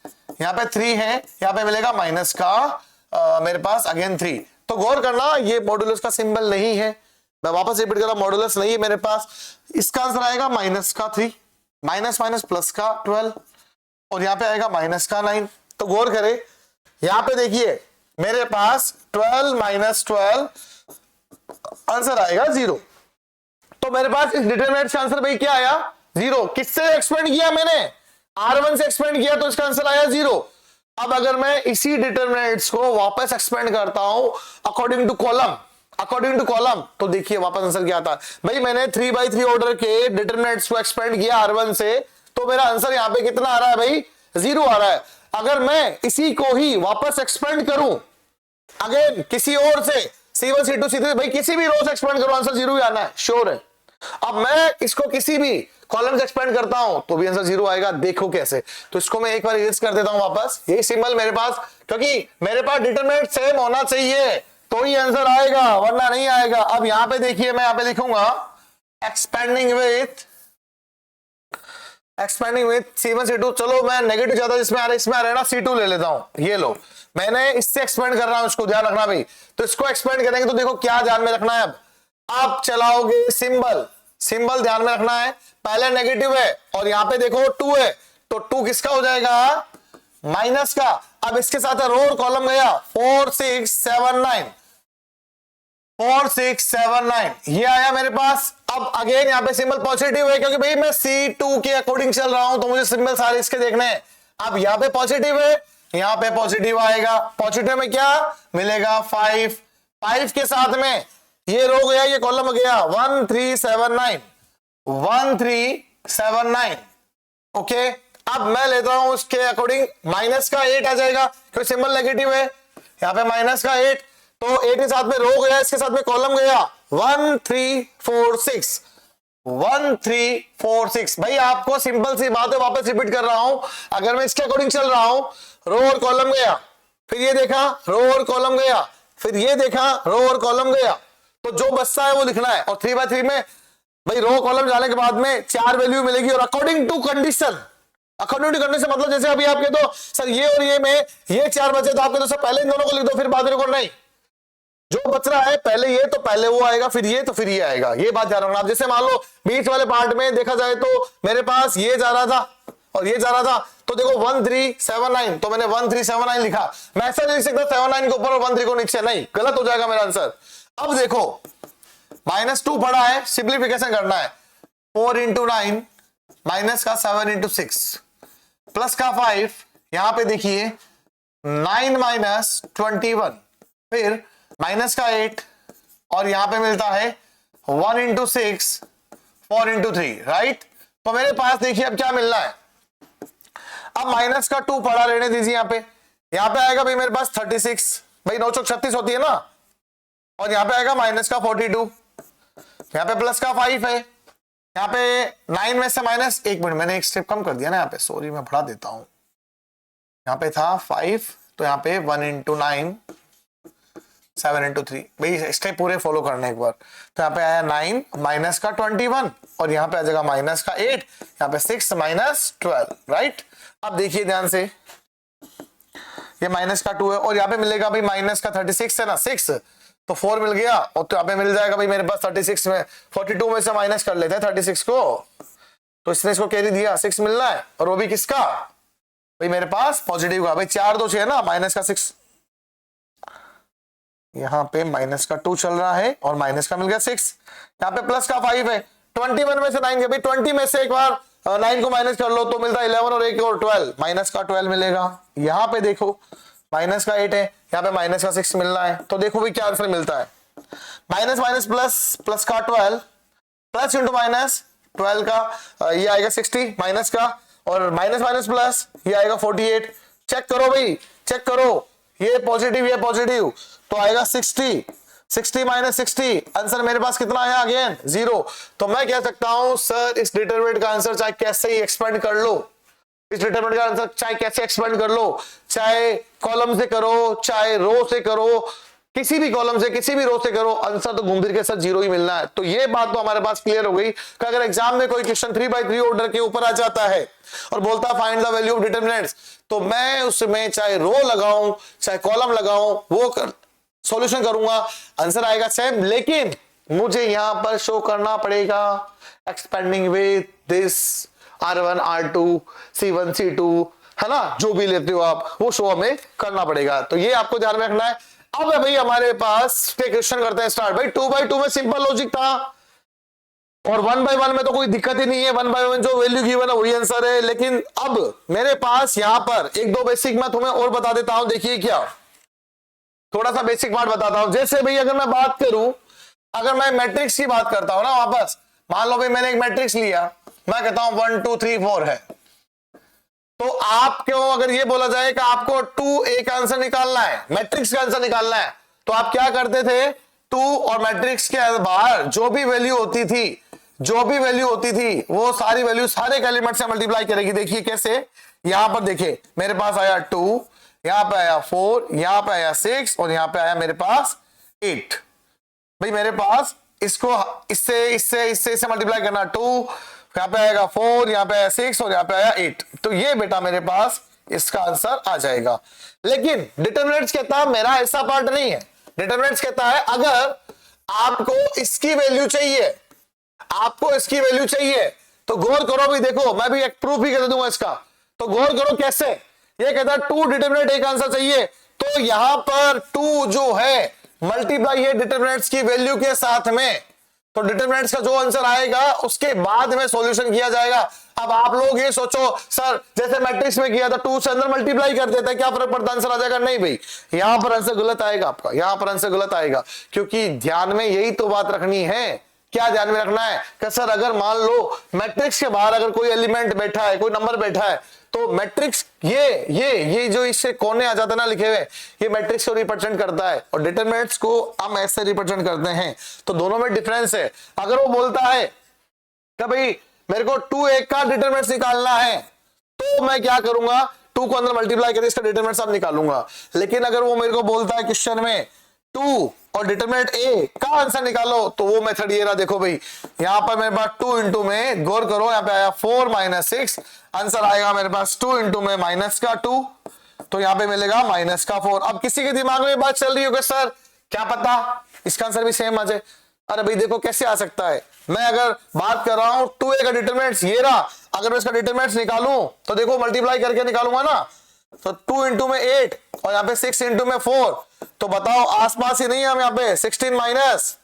[SPEAKER 1] यहाँ पे 3 है, यहाँ पे मिलेगा माइनस का मेरे पास अगेन 3। तो गौर करना ये मॉडुलस का सिंबल नहीं है, मैं वापस रिपीट कर रहा हूं, मॉडुलस नहीं है मेरे पास, इसका आंसर आएगा माइनस का 3, माइनस माइनस प्लस का 12, और यहाँ पे आएगा माइनस का 9। तो गौर करें यहाँ पे देखिए मेरे पास 12 माइनस 12 आंसर आएगा 0। तो मेरे पास इस डिटरमिनेंट का आंसर भाई क्या आया 0। किससे एक्सपेंड किया मैंने, R1 से एक्सपेंड किया तो इसका आंसर आया 0। अब अगर मैं इसी डिटरमिनेंट्स को वापस एक्सपेंड करता हूं अकॉर्डिंग टू कॉलम, तो देखिए वापस आंसर क्या आता है भाई। मैंने 3/3 ऑर्डर के डिटरमिनेंट्स को एक्सपेंड किया R1 से, तो मेरा आंसर यहां पे कितना आ रहा है भाई 0 आ रहा है। अगर मैं इसी को ही वापस एक्सपेंड करूं अगेन किसी और से C1 C2 C3 भाई किसी भी रो से एक्सपेंड करो आंसर 0 ही आना है, श्योर है। अब मैं इसको किसी भी कॉलम से एक्सपेंड करता हूं तो भी आंसर 0 आएगा। देखो कैसे, तो इसको मैं एक बार इरेज कर देता हूं वापस, यही सिंबल मेरे पास, क्योंकि मेरे पास डिटरमिनेंट सेम होना चाहिए तो ही आंसर आएगा वरना नहीं आएगा। अब यहां पे देखिए मैं यहां पे लिखूंगा एक्सपेंडिंग विथ C1 C2, चलो मैं नेगेटिव ज्यादा इसमें आ रहा है ना C2 ले लेता हूं। ये लो मैंने इससे एक्सपेंड कर रहा हूं, इसको ध्यान रखना भाई। तो इसको एक्सपेंड करेंगे तो देखो क्या ध्यान में रखना है, अब आप चलाओगे सिंबल ध्यान में रखना है, पहले नेगेटिव है और यहां पे देखो 2 है, तो 2 किसका हो जाएगा माइनस का। अब इसके साथ रो और कॉलम गया 4 6 7 9 4 6 7 9 ये आया मेरे पास। अब अगेन यहां पे सिंबल पॉजिटिव है क्योंकि भाई मैं C2 के अकॉर्डिंग चल रहा हूं तो मुझे सिंबल सारे इसके देखने हैं। अब यहां पे पॉजिटिव है, यहां पे पॉजिटिव आएगा, पॉजिटिव में क्या मिलेगा 5 के साथ में ये रो गया ये कॉलम गया 1 3 7 9 ओके। अब मैं लेता हूं उसके अकॉर्डिंग माइनस का 8 आ जाएगा क्योंकि सिंबल नेगेटिव है, यहां पे माइनस का 8, तो 8 के साथ में रो गया, इसके साथ में कॉलम गया 1 3 4 6 भाई। आपको सिंपल सी बात है वापस रिपीट कर रहा हूं, अगर मैं इसके अकॉर्डिंग चल रहा हूं रो और कॉलम गया, फिर ये देखा रो और कॉलम गया, फिर ये देखा रो और कॉलम गया, तो जो बचता है वो लिखना है। और 3/3 में भाई रो कॉलम जाने के बाद में 4 वैल्यू मिलेगी और अकॉर्डिंग टू कंडीशन मतलब जैसे अभी आपके तो सर ये और ये में ये 4 बचे तो आपके तो सर पहले इन दोनों को लिख दो फिर बाद में नहीं, जो बच रहा है पहले ये तो पहले वो आएगा फिर ये तो फिर ये आएगा, ये बात ध्यान रखना। आप जैसे मान लो बीच वाले पार्ट में देखा जाए तो मेरे पास ये जा रहा था और ये जा रहा था, तो देखो 1 3 7 9 तो मैंने 1 3 7 9 लिखा, मैं ऐसा नहीं लिख सकता 7 9 के ऊपर और 1 3 को नीचे, नहीं गलत हो जाएगा मेरा आंसर। अब देखो -2 पड़ा है, सिंप्लीफिकेशन करना है 4 into 9 माइनस का 7 into 6 प्लस का 5, यहां पे देखिए 9 माइनस 21 फिर माइनस का 8 और यहां पे मिलता है 1 into 6 4 into 3 राइट। तो मेरे पास देखिए अब क्या मिलना है, अब माइनस का 2 पड़ा रहने दीजिए, यहां पे आएगा भाई मेरे पास 36 भाई 9 चौक 36 होती है ना, और यहां पे आएगा माइनस का 42, यहां पे प्लस का 5 है, यहाँ पे 9 में से माइनस, एक मिनट मैंने एक स्टेप कम कर दिया ना यहाँ पे, सॉरी मैं बढ़ा देता हूं, यहाँ पे था 5 तो यहाँ पे 1 into 9 7 into 3 भाई स्टेप पूरे फॉलो करने एक बार। तो यहाँ पे आया 9 माइनस का 21 और यहाँ पे आ जाएगा माइनस का 8, यहाँ पे 6 माइनस 12 राइट। अब देखिए ध्यान से ये माइनस का 2 है और यहाँ पे मिलेगा भाई माइनस का 36 है ना 6, तो 4 मिल गया और तो यहाँ पे मिल जाएगा भाई मेरे पास 36 में 42 में से माइनस कर लेते हैं 36 को, तो इसने इसको कैरी दिया 6 मिलना है और वो भी किसका भाई मेरे पास पॉजिटिव का, भाई 4 2 6 ना माइनस का 6, यहाँ पे माइनस का 2 चल रहा है और माइनस का मिल गया 6, यहाँ पे प्लस का 5 है, 21 में से 9 भाई 20 में से एक बार 9 को माइनस कर लो तो मिलता है 11 और 1 और 12, माइनस का 12 मिलेगा। यहाँ पे देखो माइनस का 8 है, यहाँ पे माइनस का 6 मिलना है, तो देखो भाई क्या आंसर मिलता है, माइनस माइनस प्लस प्लस का 12 प्लस इंटू माइनस 12 का ये आएगा 60 माइनस का, और माइनस माइनस प्लस ये आएगा 48, चेक करो भाई चेक करो, ये पॉजिटिव तो आएगा 60 माइनस 60, आंसर मेरे पास कितना आया अगेन 0। तो मैं कह सकता हूं सर इस डिटरमिनेंट का आंसर चाहे कैसे ही एक्सपेंड कर लो, इस डिटरमिनेंट का आंसर चाहे कैसे एक्सपेंड कर लो, चाहे कॉलम से करो चाहे रो से करो, किसी भी कॉलम से किसी भी रो से करो, आंसर तो घूम फिर के साथ 0 ही मिलना है। तो ये बात तो हमारे पास क्लियर हो गई कि अगर एग्जाम में कोई क्वेश्चन 3/3 ऑर्डर के ऊपर आ जाता है और बोलता find the value of determinants, तो मैं उसमें चाहे रो लगाऊं चाहे कॉलम लगाऊं वो सॉल्यूशन करूंगा, आंसर आएगा सेम, लेकिन मुझे यहां पर शो करना पड़ेगा expanding with this R1 R2 C1 C2 है ना, जो भी लेते हो आप वो शो हमें करना पड़ेगा, तो ये आपको ध्यान में रखना है। अब है भाई हमारे पास क्वेश्चन करते हैं स्टार्ट। भाई 2/2 में सिंपल लॉजिक था और 1/1 में तो कोई दिक्कत ही नहीं है, 1/1 जो वैल्यू गिवन है वही आंसर है। लेकिन अब मेरे पास यहां पर एक दो बेसिक मैं तुम्हें और बता देता हूं। देखिए क्या, थोड़ा सा बेसिक पार्ट बताता हूं। जैसे भाई अगर मैं बात करूं, अगर मैं मैट्रिक्स की बात करता हूं ना, वापस मान लो भाई मैंने एक मैट्रिक्स लिया, मैं कहता हूं 1 2 3 4 है, तो आपको अगर ये बोला जाए कि आपको 2a का आंसर निकालना है, मैट्रिक्स का आंसर निकालना है, तो आप क्या करते थे, 2 और मैट्रिक्स के बाहर जो भी वैल्यू होती थी, जो भी वैल्यू होती थी वो सारी वैल्यू सारे एलिमेंट से मल्टीप्लाई करेगी। देखिए कैसे, यहां पर देखिए मेरे पास आया 2, यहां पे आया 4, यहां पे आया 6 और यहां पे आया मेरे पास 8। भाई मेरे पास इसको इससे इससे इससे इससे मल्टीप्लाई करना, 2 यहां पे आएगा 4, यहां पे आया 6 और यहां पे आया 8, तो ये बेटा मेरे पास इसका आंसर आ जाएगा। लेकिन डिटरमिनेंट्स कहता है मेरा ऐसा पार्ट नहीं है। डिटरमिनेंट्स कहता है अगर आपको इसकी वैल्यू चाहिए, आपको इसकी वैल्यू चाहिए, तो गौर करो भी, देखो मैं भी एक प्रूफ ही कर दूंगा इसका, तो गौर करो कैसे। ये कहता है 2 डिटरमिनेंट एक आंसर चाहिए, तो यहां पर 2 जो है मल्टीप्लाई है डिटरमिनेंट्स की वैल्यू के साथ में, तो डिटरमिनेंट्स का जो आंसर आएगा उसके बाद में सॉल्यूशन किया जाएगा। अब आप लोग ये सोचो सर जैसे मैट्रिक्स में किया था 2 से अंदर मल्टीप्लाई कर देता है, क्या फर्क पड़ता, आंसर आ जाएगा? नहीं भाई, यहां पर आंसर गलत आएगा आपका, यहां पर आंसर गलत आएगा, क्योंकि ध्यान में यही तो बात रखनी है। क्या ध्यान में रखना है कि सर अगर मान लो मैट्रिक्स के बाहर अगर कोई एलिमेंट बैठा है, कोई नंबर बैठा है, तो मैट्रिक्स ये जो इससे कोने आ जाता है ना लिखे हुए, ये मैट्रिक्स को रिप्रेजेंट करता है और डिटरमिनेंट्स को हम ऐसे रिप्रेजेंट करते हैं, तो दोनों में डिफरेंस है। अगर वो बोलता है कि भाई मेरे को 2a का डिटरमिनेंट्स निकालना है, तो मैं क्या करूंगा, 2 को अंदर मल्टीप्लाई करके इसका डिटरमिनेंट्स अब निकालूंगा। लेकिन अगर वो मेरे को बोलता है क्वेश्चन में 2 और डिटरमिनेंट a का आंसर निकालो, तो वो मेथड ये रहा। देखो भाई यहां पर मेरे पास 2 इंटू में, गौर करो यहां पे आया 4 माइनस 6, आंसर आएगा मेरे पास 2 इंटू में माइनस का 2, तो यहां पे मिलेगा माइनस का 4। अब किसी के दिमाग में बात चल रही होगी सर क्या पता इसका आंसर भी सेम आ जाए। अरे भाई देखो कैसे आ सकता है, मैं अगर बात कर रहा हूं 2a का डिटरमिनेंट्स ये रहा, अगर मैं इसका डिटरमिनेंट्स निकालूं तो देखो मल्टीप्लाई करके निकालूंगा ना, तो 2 इंटू में 8 और यहाँ पे 6 इंटू में 4, तो बताओ आसपास ही नहीं है हम, यहाँ पे 16 माइनस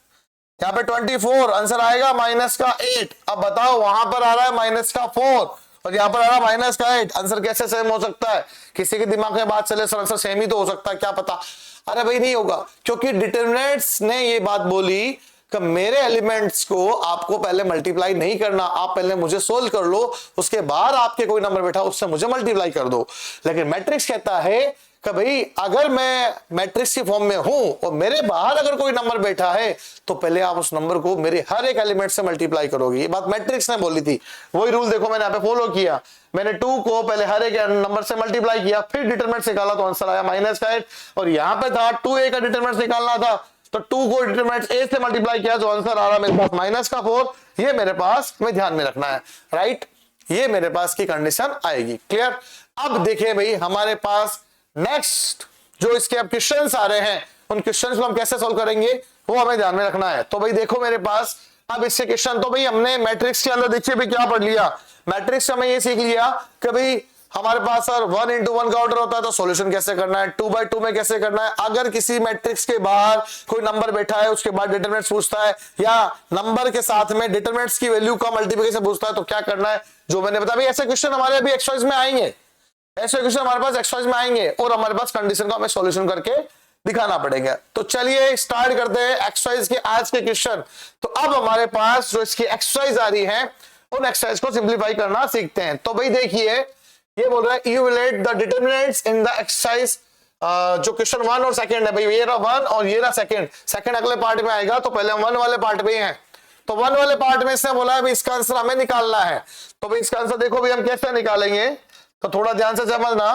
[SPEAKER 1] यहाँ पे 24, आंसर आएगा माइनस का 8। अब बताओ वहां पर आ रहा है माइनस का 4 और यहाँ पर आ रहा है माइनस का 8, आंसर कैसे सेम हो सकता है? किसी के दिमाग में बात चले सर आंसर सेम ही तो हो सकता है, क्या पता। अरे भाई नहीं होगा, क्योंकि डिटरमिनेंट्स ने ये बात बोली कि मेरे एलिमेंट्स को आपको पहले मल्टीप्लाई नहीं करना, आप पहले मुझे सोल्व कर लो, उसके बाद आपके कोई नंबर बैठा उससे मुझे मल्टीप्लाई कर दो। लेकिन मैट्रिक्स कहता है कि भाई अगर मैं मैट्रिक्स की फॉर्म में हूं और मेरे बाहर अगर कोई नंबर बैठा है, तो पहले आप उस नंबर को मेरे हर एक एलिमेंट से मल्टीप्लाई करोगे। ये बात मैट्रिक्स ने बोली थी, वही रूल देखो मैंने यहाँ पे फॉलो किया। मैंने 2 को पहले हर एक नंबर से मल्टीप्लाई किया, फिर डिटरमिनेंट निकाला तो आंसर आया माइनस का 8, और यहाँ पे था 2a का डिटरमिनेंट निकालना था, तो 2 को डिटरमिनेंट a से मल्टीप्लाई किया तो आंसर आ रहा मेरे पास माइनस का 4। ये मेरे पास में ध्यान में रखना है, राइट, ये मेरे पास की कंडीशन आएगी। क्लियर? अब देखिए भाई हमारे पास नेक्स्ट जो इसके अब क्वेश्चंस आ रहे हैं, उन क्वेश्चंस को हम कैसे सॉल्व करेंगे वो हमें ध्यान में रखना है। तो भाई देखो मेरे पास अब इससे क्वेश्चन, तो भाई हमने मैट्रिक्स के अंदर देखिए भाई क्या पढ़ लिया, मैट्रिक्स में ये सीख लिया कि भाई हमारे पास सर 1 इंटू 1 का ऑर्डर होता है, तो सॉल्यूशन कैसे करना है, 2/2 में कैसे करना है। अगर किसी मैट्रिक्स के बाहर कोई नंबर बैठा है उसके बाद डिटरमिनेंट्स पूछता है, या नंबर के साथ में डिटरमिनेंट्स की वैल्यू का मल्टीप्लिकेशन पूछता है, तो क्या करना है, जो मैंने बताया। भाई ऐसे क्वेश्चन हमारे अभी एक्सरसाइज में आएंगे, ऐसे क्वेश्चन हमारे पास एक्सरसाइज में आएंगे और हमारे पास कंडीशन का हमें सॉल्यूशन करके दिखाना पड़ेगा। तो चलिए स्टार्ट करते हैं एक्सरसाइज के आज के क्वेश्चन। तो अब हमारे पास जो इसकी एक्सरसाइज आ रही है उन एक्सरसाइज को सिंप्लीफाई करना सीखते हैं। तो भाई देखिए ये बोल रहा है evaluate the determinants in the exercise, जो क्वेश्चन 1 और सेकंड है भाई, ये रहा 1 और ये रहा सेकंड अगले पार्ट में आएगा, तो पहले हम 1 वाले पार्ट में हैं। तो 1 वाले पार्ट में इसने बोला है भाई इसका आंसर हमें निकालना है। तो भाई इसका आंसर देखो भाई हम कैसे निकालेंगे, तो थोड़ा ध्यान से समझना।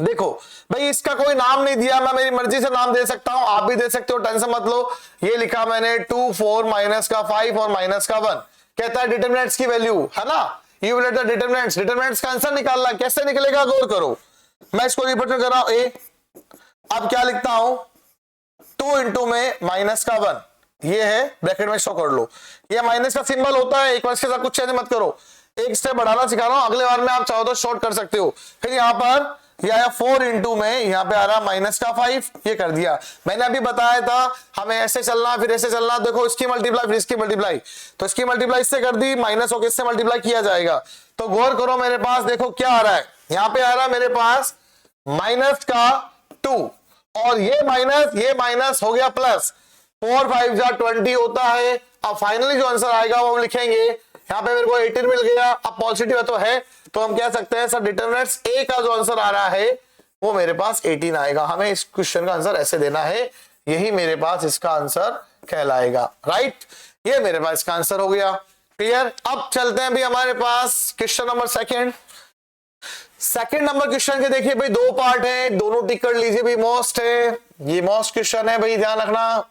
[SPEAKER 1] देखो भाई इसका कोई नाम नहीं दिया, मैं मेरी मर्जी से नाम दे सकता हूं, आप भी दे सकते हो, टेंशन मत लो। ये लिखा मैंने 2 4 माइनस का 5 और माइनस का 1, कहता है डिटरमिनेंट्स की वैल्यू है ना, इवैल्यूएट द डिटरमिनेंट्स, डिटरमिनेंट्स का आंसर निकालना, कैसे निकलेगा गौर करो। मैं इसको रिप्रेजेंट कर रहा हूं ए, अब क्या लिखता हूं 2 इंटू में माइनस का 1, ये है ब्रैकेट में शो कर लो, ये माइनस का सिंबल होता है, एक बार इसके साथ कुछ चेंज मत करो, एक स्टेप बढ़ाना सिखा रहा हूं, अगले बार में आप चाहो तो शॉर्ट कर सकते हो। फिर यहाँ पर ये आया 4 इंटू में यहाँ पे आ रहा माइनस का 5, ये कर दिया। मैंने अभी बताया था हमें ऐसे चलना फिर ऐसे चलना, देखो इसकी मल्टीप्लाई फिर इसकी मल्टीप्लाई, तो इसकी मल्टीप्लाई इससे कर दी, माइनस होकर इससे मल्टीप्लाई किया जाएगा। तो गौर करो मेरे पास देखो क्या आ रहा है, यहाँ पे आ रहा है मेरे पास माइनस का 2 और ये माइनस हो गया प्लस, 4 5 जा 20 होता है। अब फाइनली जो आंसर आएगा वो हम लिखेंगे, यहाँ पे मेरे को 18 मिल गया। अब पॉजिटिव तो है तो हम कह सकते हैं सर डिटरमिनेंट्स ए का जो आंसर आ रहा है वो मेरे पास 18 आएगा। हमें इस क्वेश्चन का आंसर ऐसे देना है, यही मेरे पास इसका आंसर कहलाएगा, राइट। ये मेरे पास इसका आंसर हो गया, क्लियर। अब चलते हैं भी हमारे पास question number second number question के देखिए भाई 2 पार्ट है, दोनों टिक कर लीजिए भाई। मोस्ट है, ये मोस्ट क्वेश्चन है भाई, ध्यान रखना,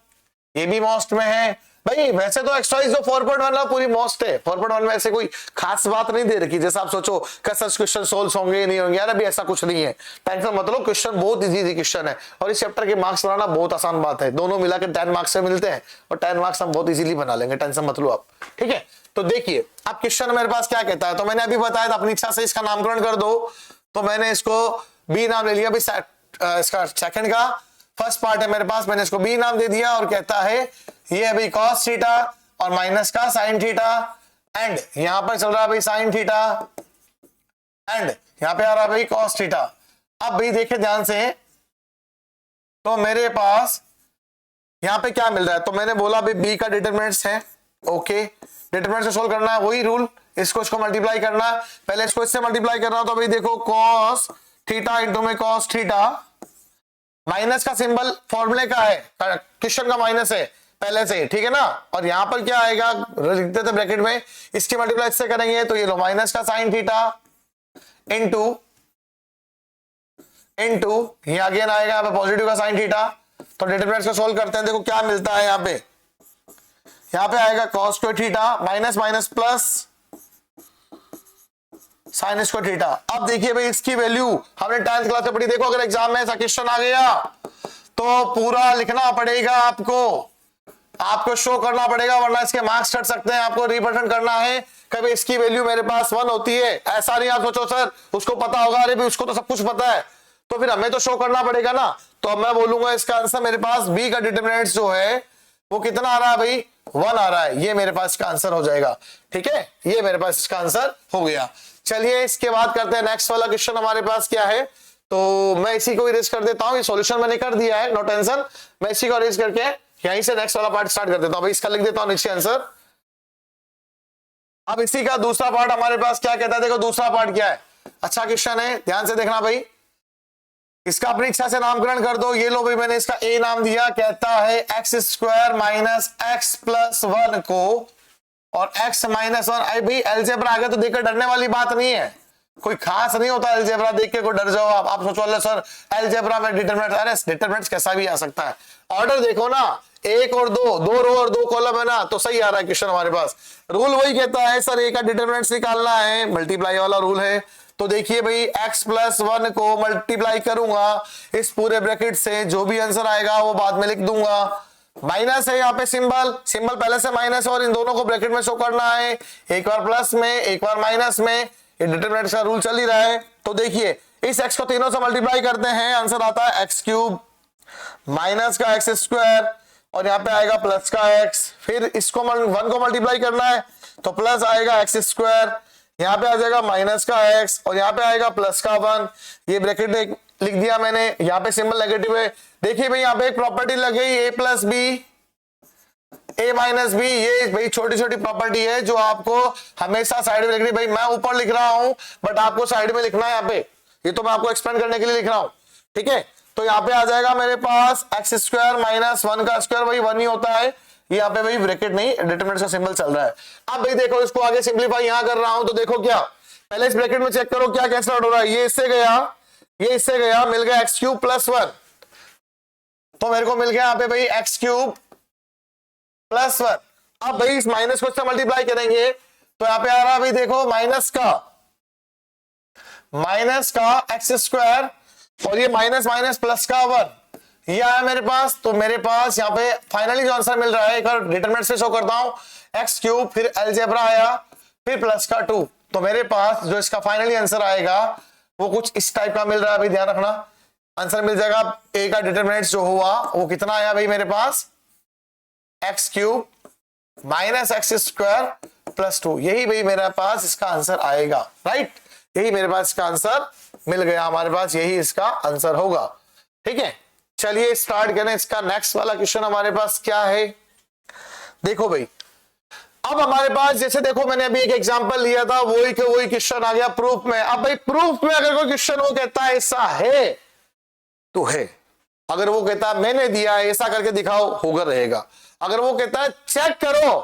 [SPEAKER 1] ये भी मोस्ट में है भाई। वैसे तो एक्सरसाइज जो 4.1 पूरी मोस्ट है, 4.1 में ऐसे कोई खास बात नहीं दे रखी जैसा आप सोचो सच क्वेश्चन सोल्व होंगे नहीं होंगे, यार अभी ऐसा कुछ नहीं है, टेंशन मत लो। क्वेश्चन बहुत इजी क्वेश्चन है और इस चैप्टर के मार्क्स बनाना बहुत आसान बात है, दोनों मिलाकर 10 मार्क्स से मिलते हैं और 10 मार्क्स हम बहुत इजीली बना लेंगे, टेंशन मत लो आप, ठीक है। तो देखिए अब क्वेश्चन मेरे पास क्या कहता है, तो मैंने अभी बताया था अपनी इच्छा से इसका नामकरण कर दो, तो मैंने इसको बी नाम ले लिया भाई, इसका सेकंड का फर्स्ट पार्ट है मेरे पास, मैंने इसको बी नाम दे दिया और कहता है ये अभी cos थीटा और माइनस का sin थीटा, एंड यहां पर चल रहा है भाई sin थीटा एंड यहां पे आ रहा है भाई cos थीटा। अब भाई देखे ध्यान से, तो मेरे पास यहां पे क्या मिल रहा है, तो मैंने बोला भाई बी का डिटरमिनेंट्स है, ओके। डिटरमिनेंट्स को सोल्व करना है, वही रूल, इसको मल्टीप्लाई करना, पहले इसको इससे मल्टीप्लाई कर रहा हूं, तो भाई देखो cos थीटा इंटू में cos थीटा, माइनस का सिंबल फॉर्मूले का है, क्वेश्चन का माइनस है पहले से, ठीक है ना। और यहां पर क्या आएगा, लिखते थे ब्रैकेट में, इसकी मल्टीप्लाई इससे करेंगे तो ये लो माइनस का sin थीटा इंटू ये अगेन आएगा यहाँ पे पॉजिटिव का sin थीटा। तो डिटरमिनेंट्स को सोल्व करते हैं, देखो क्या मिलता है यहाँ पे आएगा cos square theta minus minus plus sine square theta. अब देखिए भाई इसकी वैल्यू हमने 10th क्लास में पढ़ी, देखो अगर एग्जाम में ऐसा क्वेश्चन आ गया तो पूरा लिखना पड़ेगा, आपको शो करना पड़ेगा, वरना इसके मार्क्स कट सकते हैं। आपको रिप्रेजेंट करना है, कभी इसकी वैल्यू मेरे पास 1 होती है, ऐसा नहीं आप सोचो सर उसको पता होगा, अरे भी उसको तो सब कुछ पता है, तो फिर हमें तो शो करना पड़ेगा ना। तो अब मैं बोलूंगा इसका आंसर मेरे पास बी का डिटरमिनेंट्स जो है वो कितना आ रहा है भाई, 1 आ रहा है, ये मेरे पास इसका आंसर हो जाएगा, ठीक है, ये मेरे पास इसका आंसर हो गया। चलिए इसके बाद करते हैं नेक्स्ट वाला क्वेश्चन हमारे पास क्या है, तो मैं इसी को इरेज कर देता हूं, ये सॉल्यूशन मैंने कर दिया है, नो टेंशन, मैं इसी को इरेज करके यहीं से नेक्स्ट वाला पार्ट स्टार्ट कर देता हूं। भाई इसका लिख देता हूं नीचे आंसर। अब इसी का दूसरा पार्ट हमारे पास क्या कहता है, देखो दूसरा पार्ट क्या है, अच्छा क्वेश्चन है, ध्यान से देखना भाई। इसका अपनी इच्छा से नामकरण कर दो, ये लो भाई मैंने इसका ए नाम दिया, कहता है x square minus x plus 1 को और x माइनस 1, आई भाई अलजेब्रा आगे तो देखकर डरने वाली बात नहीं है, कोई खास नहीं होता अलजेब्रा देख के कोई डर जाओ आप सोचो सर अलजेब्रा में डिटरमिनेंट, अरे डिटरमिनेंट कैसा भी आ सकता है, ऑर्डर देखो ना, 1 और 2 रो और 2 कॉलम है ना, तो सही आ रहा है क्वेश्चन हमारे पास। रूल वही कहता है सर ए का डिटरमिनेंट निकालना है, मल्टीप्लाई वाला रूल है। तो देखिए भाई x प्लस 1 को मल्टीप्लाई करूंगा इस पूरे ब्रैकेट से, जो भी आंसर आएगा वो बाद में लिख दूंगा। माइनस है यहाँ पे सिंबल पहले से माइनस है और इन दोनों को ब्रैकेट में शो करना है, एक बार प्लस में एक बार माइनस में, ये डिटरमिनेंट का रूल चल ही रहा है। तो देखिए इस x को तीनों से मल्टीप्लाई करते हैं, आंसर आता है x क्यूब माइनस का x स्क्वायर और यहाँ पे आएगा प्लस का x, फिर इसको 1 को मल्टीप्लाई करना है तो प्लस आएगा x स्क्वायर, यहाँ पे आ जाएगा माइनस का x और यहाँ पे आएगा प्लस का 1, ये ब्रैकेट लिख दिया मैंने, यहाँ पे सिंबल नेगेटिव है। देखिए भाई यहाँ पे एक प्रॉपर्टी लग गई a plus b a minus b, ये भाई छोटी छोटी प्रॉपर्टी है जो आपको हमेशा साइड में लिखनी, भाई मैं ऊपर लिख रहा हूं बट आपको साइड में लिखना है यहाँ पे, ये तो मैं आपको एक्सप्लेन करने के लिए लिख रहा हूं, ठीक है। तो यहाँ पे आ जाएगा मेरे पास एक्स स्क्वायर माइनस 1 का स्क्वायर, भाई 1 ही होता है, यहाँ पे भाई ब्रैकेट नहीं डिटरमिनेंट का सिंबल चल रहा है। अब भाई देखो इसको आगे सिंप्लीफाई यहाँ कर रहा हूं, तो देखो क्या, पहले इस ब्रैकेट में चेक करो क्या कैंसिल आउट हो रहा है, ये इससे गया मिल गया एक्स क्यूब प्लस 1, तो मेरे को मिल गया यहाँ पे भाई एक्स क्यूब प्लस 1। अब भाई इस माइनस को इससे मल्टीप्लाई करेंगे तो यहाँ पे आ रहा है भाई देखो माइनस का एक्स स्क्वायर और ये माइनस माइनस प्लस का 1, ये आया मेरे पास। तो मेरे पास यहाँ पे फाइनली जो आंसर मिल रहा है, एक बार डिटरमिनेंट से शो करता हूं, एक्स क्यूब फिर अलजेब्रा आया फिर प्लस का 2, तो मेरे पास जो इसका फाइनली आंसर आएगा वो कुछ इस टाइप का मिल रहा है भाई, ध्यान रखना। आंसर मिल जाएगा ए का डिटरमिनेंट जो हुआ वो कितना आया भाई मेरे पास, x cube minus x square plus 2। यही भाई मेरे पास इसका आंसर आएगा, राइट। यही मेरे पास इसका आंसर मिल गया, हमारे पास यही इसका आंसर होगा। ठीक है, चलिए स्टार्ट करें। इसका नेक्स्ट वाला क्वेश्चन हमारे पास क्या है, देखो भाई। अब हमारे पास जैसे देखो मैंने अभी एक एग्जांपल लिया था, वही के वही क्वेश्चन आ गया प्रूफ में। अब भाई प्रूफ में अगर कोई क्वेश्चन वो कहता है ऐसा है तो है, अगर वो कहता है मैंने दिया है ऐसा करके दिखाओ, होगा रहेगा। अगर वो कहता है चेक करो,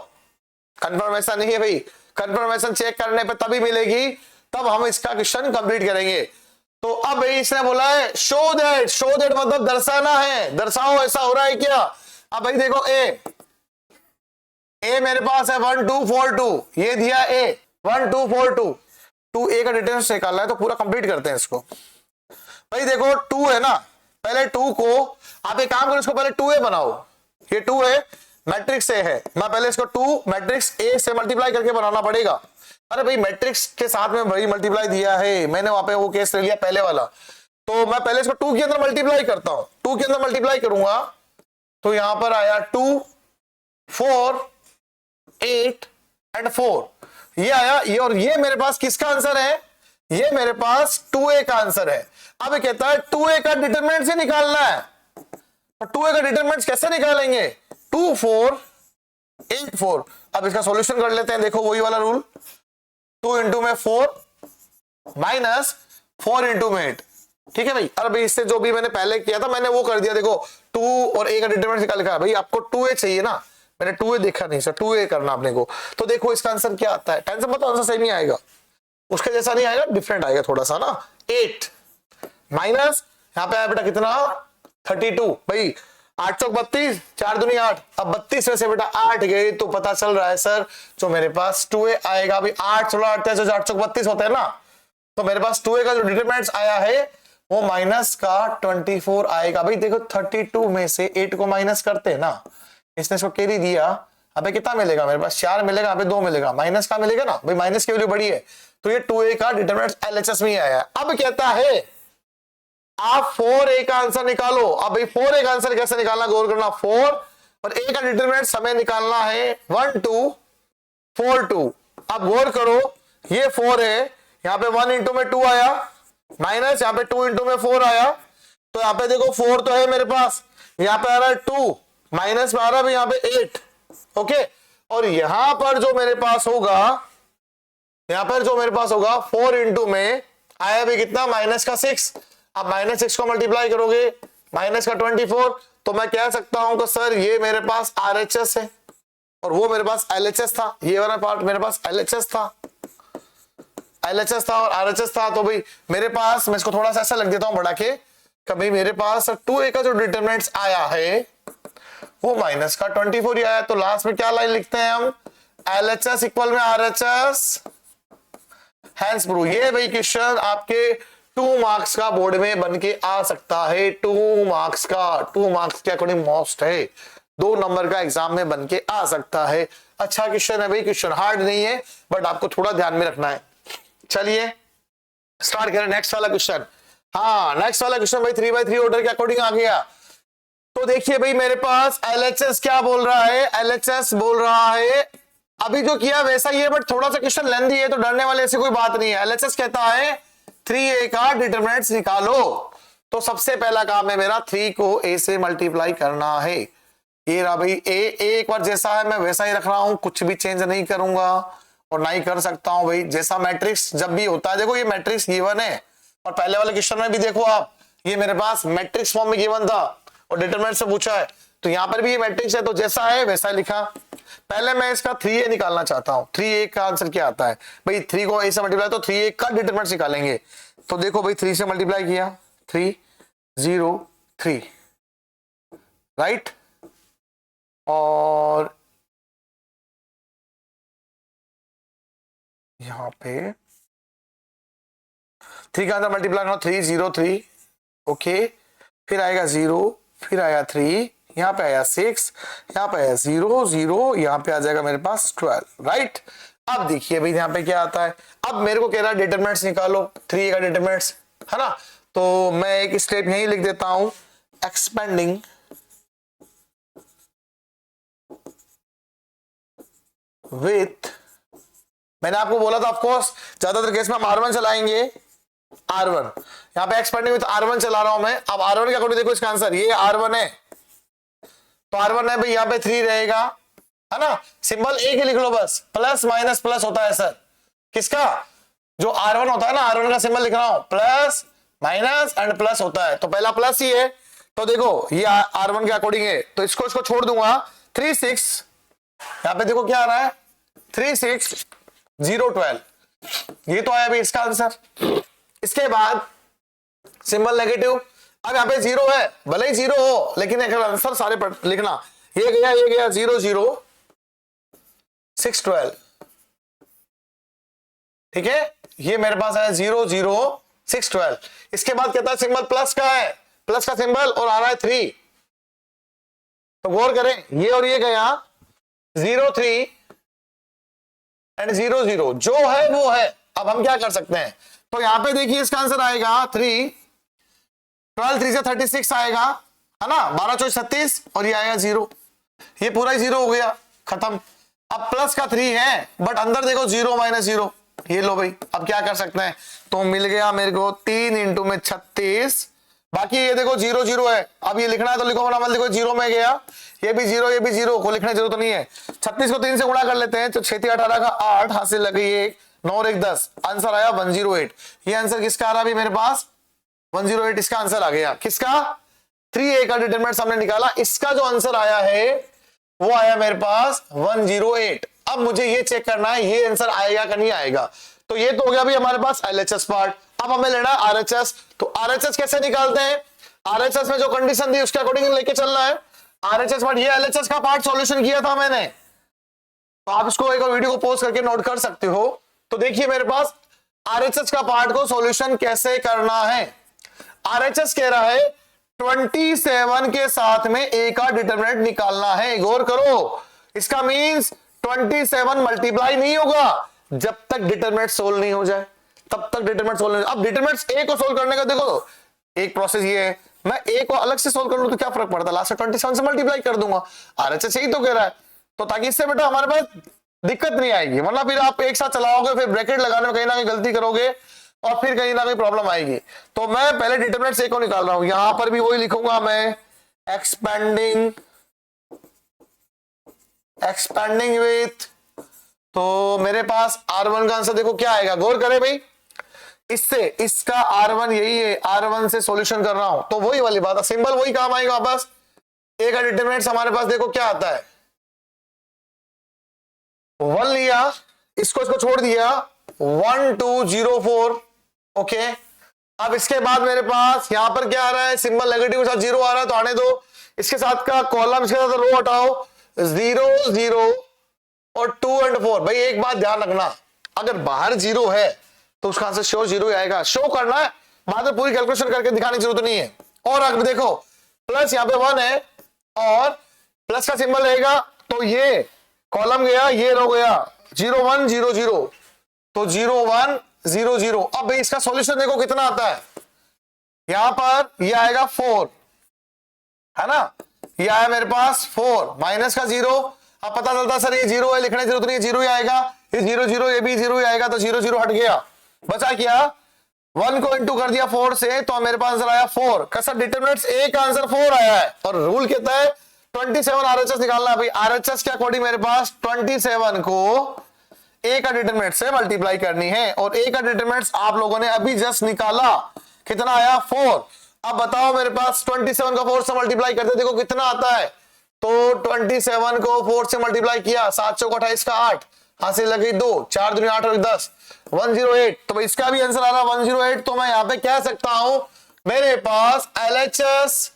[SPEAKER 1] कंफर्मेशन नहीं है भाई, कंफर्मेशन चेक करने पे तभी मिलेगी, तब हम इसका क्वेश्चन कंप्लीट करेंगे। तो अब भाई इसने बोला है शो दैट मतलब दर्शाना है, दर्शाओ ऐसा हो रहा है क्या। अब भाई देखो ए मेरे पास है 1 2 4 2, ये दिया ए 1 2 4 2, 2 ए का डिटेल्स निकालना है तो पूरा कंप्लीट करते हैं इसको। भाई देखो 2 है ना, पहले 2 को आप एक काम करो, इसको पहले 2a बनाओ। ये 2 है, मैट्रिक्स ए है, मैं पहले इसको 2 मैट्रिक्स ए से मल्टीप्लाई करके बनाना पड़ेगा। अरे भाई मैट्रिक्स के साथ में भाई मल्टीप्लाई दिया है मैंने, वहां पे वो केस ले लिया पहले वाला, तो मैं पहले इसको 2 के अंदर मल्टीप्लाई करता हूं। 2 के अंदर मल्टीप्लाई करूंगा तो यहां पर आया 2 4 8 एंड 4, ये आया ये, और ये मेरे पास किसका आंसर है, ये मेरे पास 2a का आंसर है। अब कहता है 2a का डिटरमिनेंट से निकालना है, तो 2a का डिटरमिनेंट कैसे निकालेंगे, 2 4 8 4। अब इसका सॉल्यूशन कर लेते हैं, देखो वही वाला रूल, 2 इंटू में 4 माइनस 4 इंटू में 8। ठीक है भाई, अरे भाई इससे जो भी मैंने पहले किया था मैंने वो कर दिया। देखो 2 और a का डिटरमिनेंट निकाल लिखा है भाई, आपको 2a चाहिए ना, मैंने 2a देखा नहीं सर, 2a करना अपने को। तो देखो इसका आंसर क्या आता है, टेंशन मत, आंसर सही नहीं आएगा, उसके जैसा नहीं आएगा, डिफरेंट आएगा थोड़ा सा ना। 8 माइनस यहां पे आया बेटा कितना 32, भाई 8 चौक 32, 4 दूनी 8, अब 32 में से बेटा 8 गए तो पता चल रहा है सर जो मेरे पास 2a आएगा। भाई 8 16 8 8 चौक 32 होता है ना, तो मेरे पास 2a का जो डिटरमिनेंट आया है वो माइनस का 24 आएगा। भाई देखो 32 में से 8 को माइनस करते हैं ना, इसने इसको कैरी दिया, अबे कितना मिलेगा मेरे पास 4 मिलेगा, अबे 2 मिलेगा, माइनस का मिलेगा ना भाई, माइनस की वैल्यू बड़ी है, तो ये 2a का डिटरमिनेंट एलएचएस में आया है। अब कहता है आप 4a का आंसर निकालो। अब भाई 4a का आंसर कैसे निकालना, गौर करना, 4 और a का डिटरमिनेंट हमें निकालना है 1 2 4 2। अब गौर करो ये 4 है, यहाँ पे 1 इंटू में 2 आया, माइनस यहाँ पे 2 इंटू में 4 आया, तो यहाँ पे देखो 4 तो है मेरे पास, यहाँ पे आ रहा है 2, माइनस में आ रहा है यहाँ पे 8। ओके, और यहां पर जो मेरे पास होगा, यहां पर जो मेरे पास होगा 4 इंटू में आया भी कितना माइनस का 6। अब माइनस 6 को मल्टीप्लाई करोगे माइनस का 24, तो मैं कह सकता हूं कि सर ये मेरे पास आरएचएस है और वो मेरे पास एलएचएस था, ये वाला पार्ट मेरे पास एलएचएस था, एलएचएस था और आरएचएस था। तो भाई मेरे पास, मैं इसको थोड़ा सा ऐसा लग देता हूं बढ़ा के, कभी मेरे पास 2a का जो डिटरमिनेंट आया है वो माइनस का 24 ही आया। तो लास्ट में क्या लाइन लिखते हैं हम, एलएचएस इक्वल में आरएचएस, हैंस प्रूव। ये भाई क्वेश्चन आपके 2 मार्क्स का बोर्ड में बन के आ सकता है, 2 मार्क्स का, 2 मार्क्स के अकॉर्डिंग मोस्ट है, 2 नंबर का एग्जाम में बन के आ सकता है। अच्छा क्वेश्चन है भाई, क्वेश्चन हार्ड नहीं है बट आपको थोड़ा ध्यान में रखना है। चलिए स्टार्ट करें नेक्स्ट वाला क्वेश्चन। हाँ नेक्स्ट वाला क्वेश्चन भाई 3/3 ऑर्डर के अकॉर्डिंग आ गया। तो देखिए भाई मेरे पास एलएचएस क्या बोल रहा है, एलएचएस बोल रहा है अभी जो किया वैसा ही है बट थोड़ा सा क्वेश्चन लेंथी है, तो डरने वाले ऐसी कोई बात नहीं है। एलएचएस कहता है 3a का डिटरमिनेंट निकालो, तो सबसे पहला काम है मेरा 3 को a से मल्टीप्लाई करना है। ये रहा भाई a एक बार जैसा है मैं वैसा ही रख रहा हूं, कुछ भी चेंज नहीं करूंगा और ना ही कर सकता हूं भाई। जैसा मैट्रिक्स जब भी होता है, देखो ये मैट्रिक्स गिवन है और पहले वाले क्वेश्चन में भी देखो आप, ये मेरे पास मैट्रिक्स फॉर्म में गिवन था और डिटरमिनेंट से पूछा है, तो यहां पर भी ये मैट्रिक्स है तो जैसा है वैसा लिखा। पहले मैं इसका 3a निकालना चाहता हूं, 3a का आंसर क्या आता है भाई, 3 को a से मल्टीप्लाई, तो 3a का डिटरमिनेंट निकालेंगे। तो देखो भाई 3 से मल्टीप्लाई किया 3 0 3, राइट, और यहां पे 3 का अंदर मल्टीप्लाई करो 3 0 3, ओके, फिर आएगा 0, फिर आया 3, यहाँ पे आया 6, यहाँ पे आया 0 0, यहाँ पे आ जाएगा मेरे पास 12, राइट। अब देखिए भाई यहाँ पे क्या आता है, अब मेरे को कह रहा है डिटरमिनेंट्स निकालो, 3a का डिटरमिनेंट्स, है ना। तो मैं एक स्टेप यहीं लिख देता हूं, एक्सपेंडिंग विथ, मैंने आपको बोला था ऑफकोर्स ज्यादातर केस में हम R1 चलाएंगे, R1 यहां पे एक्सपेंडिंग विथ R1 चला रहा हूं मैं। अब R1 के अकॉर्डिंग देखो इसका आंसर, ये R1 है तो R1 है भाई, यहां पे 3 रहेगा, है ना। सिंबल एक ही लिख लो बस, प्लस माइनस प्लस होता है सर, किसका, जो R1 होता है ना, R1 का सिंबल लिख रहा हूं, प्लस माइनस एंड प्लस होता है, तो पहला प्लस ही है, तो देखो ये R1 के अकॉर्डिंग है, तो इसको छोड़ दूंगा, 3 6, यहां पे देखो क्या आ रहा है, 3 6 0 12, ये तो आया भाई इसका आंसर। इसके बाद सिंबल नेगेटिव, अब यहां पे 0 है, भले ही 0 हो लेकिन एक आंसर सारे लिखना, ये गया 0 0 6 12, ठीक है, ये मेरे पास आया 0 0 6 12। इसके बाद कहता है सिंबल प्लस का है, प्लस का सिंबल और आ रहा है 3, तो गौर करें ये और ये गया 0 3 एंड 0 0, जो है वो है। अब हम क्या कर सकते हैं, तो यहां पे देखिए इसका आंसर आएगा 3, 12 3 से 36 आएगा, है ना, 12 4 36 और ये आएगा 0, ये पूरा ही 0 हो गया, खत्म। अब प्लस का 3 है बट अंदर देखो 0 माइनस 0, ये लो भाई, अब क्या कर सकते हैं, तो मिल गया मेरे को 3 इंटू में 36, बाकी ये देखो 0 0 है, अब ये लिखना है तो लिखो, वरना देखो 0 में गया, ये भी 0 ये भी 0, को लिखने की जरूरत नहीं है। 36 को 3 से गुणा कर लेते हैं, तो 6 18 का 8, हाथ से लगी 1, 9 और 1 10, आंसर आया 108। ये आंसर किसका आ रहा अभी मेरे पास, 108 इसका आंसर आ गया, किसका, 3a का डिटरमिनेंट हमने निकाला, इसका जो आंसर आया है वो आया मेरे पास 108। अब मुझे ये चेक करना है ये आंसर आएगा कि नहीं आएगा, तो ये तो हो गया भाई हमारे पास LHS पार्ट। अब हमें लेना है RHS, तो RHS कैसे निकालते हैं, RHS में जो कंडीशन दी उसके अकॉर्डिंग लेके चलना है RHS पार्ट। ये LHS का पार्ट सॉल्यूशन किया था मैंने, तो आप इसको एक और वीडियो को पॉज करके नोट कर सकते हो। तो देखिए मेरे पास RHS का पार्ट को सॉल्यूशन कैसे करना है, RHS कह रहा है 27 के साथ में a का डिटरमिनेंट निकालना है, गौर करो, इसका मींस 27 मल्टीप्लाई नहीं होगा जब तक डिटरमिनेंट सोल्व नहीं हो जाए, तब तक डिटरमिनेंट सोल्व नहीं। अब डिटरमिनेंट्स a को सोल्व करने का देखो एक प्रोसेस ये है, मैं a को अलग से सोल्व कर लूं तो क्या फर्क पड़ता है, लास्ट में 27 से मल्टीप्लाई कर दूंगा, RHS यही तो कह रहा है, तो ताकि इससे बेटा हमारे पास दिक्कत नहीं आएगी, वरना फिर आप एक साथ चलाओगे फिर ब्रैकेट लगाने में कहीं ना कहीं गलती करोगे और फिर कहीं ना कहीं प्रॉब्लम आएगी। तो मैं पहले डिटरमिनेंट a को निकाल रहा हूं, यहां पर भी वही लिखूंगा मैं, एक्सपेंडिंग विथ, तो मेरे पास R1 का आंसर देखो क्या आएगा, गौर करें भाई, इससे इसका R1 यही है, R1 से सॉल्यूशन कर रहा हूं तो वही वाली बात है, सिंबल वही काम आएगा वापस, a का डिटरमिनेंट हमारे पास देखो क्या आता है, 1 लिया, इसको छोड़ दिया, 1 2 0 4, ओके। अब इसके बाद मेरे पास यहां पर क्या आ रहा है, सिंबल नेगेटिव के साथ 0 आ रहा है तो आने दो, इसके साथ का कॉलम इसके साथ रो हटाओ, 0 0 और 2 एंड 4। भाई एक बात ध्यान रखना, अगर बाहर 0 है तो उसका आंसर शो 0 ही आएगा, शो करना है, बाद में पूरी कैलकुलेशन करके दिखाने की जरूरत नहीं है। और अगर देखो प्लस यहाँ पे 1 है और प्लस का सिंबल रहेगा तो ये कॉलम गया, ये रो गया, 0 1 0 0, तो 0 1 0 0। अब भाई इसका सॉल्यूशन देखो कितना आता है, यहां पर ये आएगा 4, है ना, ये आया मेरे पास 4 माइनस का 0, अब पता चलता सर ये 0 है, लिखने की जरूरत नहीं है, 0 ही आएगा, ये 0 0 ये भी 0 ही आएगा, तो 0 0 हट गया, बचा क्या, 1 को इंटू कर दिया 4 से, तो मेरे पास आंसर आया 4 का, सर डिटरमिनेंट्स a का आंसर 4 आया है और रूल कहता है 27 RHS निकालना है। भाई RHS के अकॉर्डिंग मेरे पास 27 को a का डिटरमिनेंट से मल्टीप्लाई करनी है और a का डिटरमिनेंट आप लोगों ने अभी जस्ट निकाला, कितना आया 4। अब बताओ मेरे पास 27 को 4 से मल्टीप्लाई करते देखो कितना आता है, तो 27 को 4 से मल्टीप्लाई किया, 7 चौक 28 का 8, हाथ से लगी 2, 4 दूनी 8 और 10, 108। तो भाई इसका भी आंसर आ रहा 108, तो मैं यहां पे कह सकता हूं मेरे पास LHS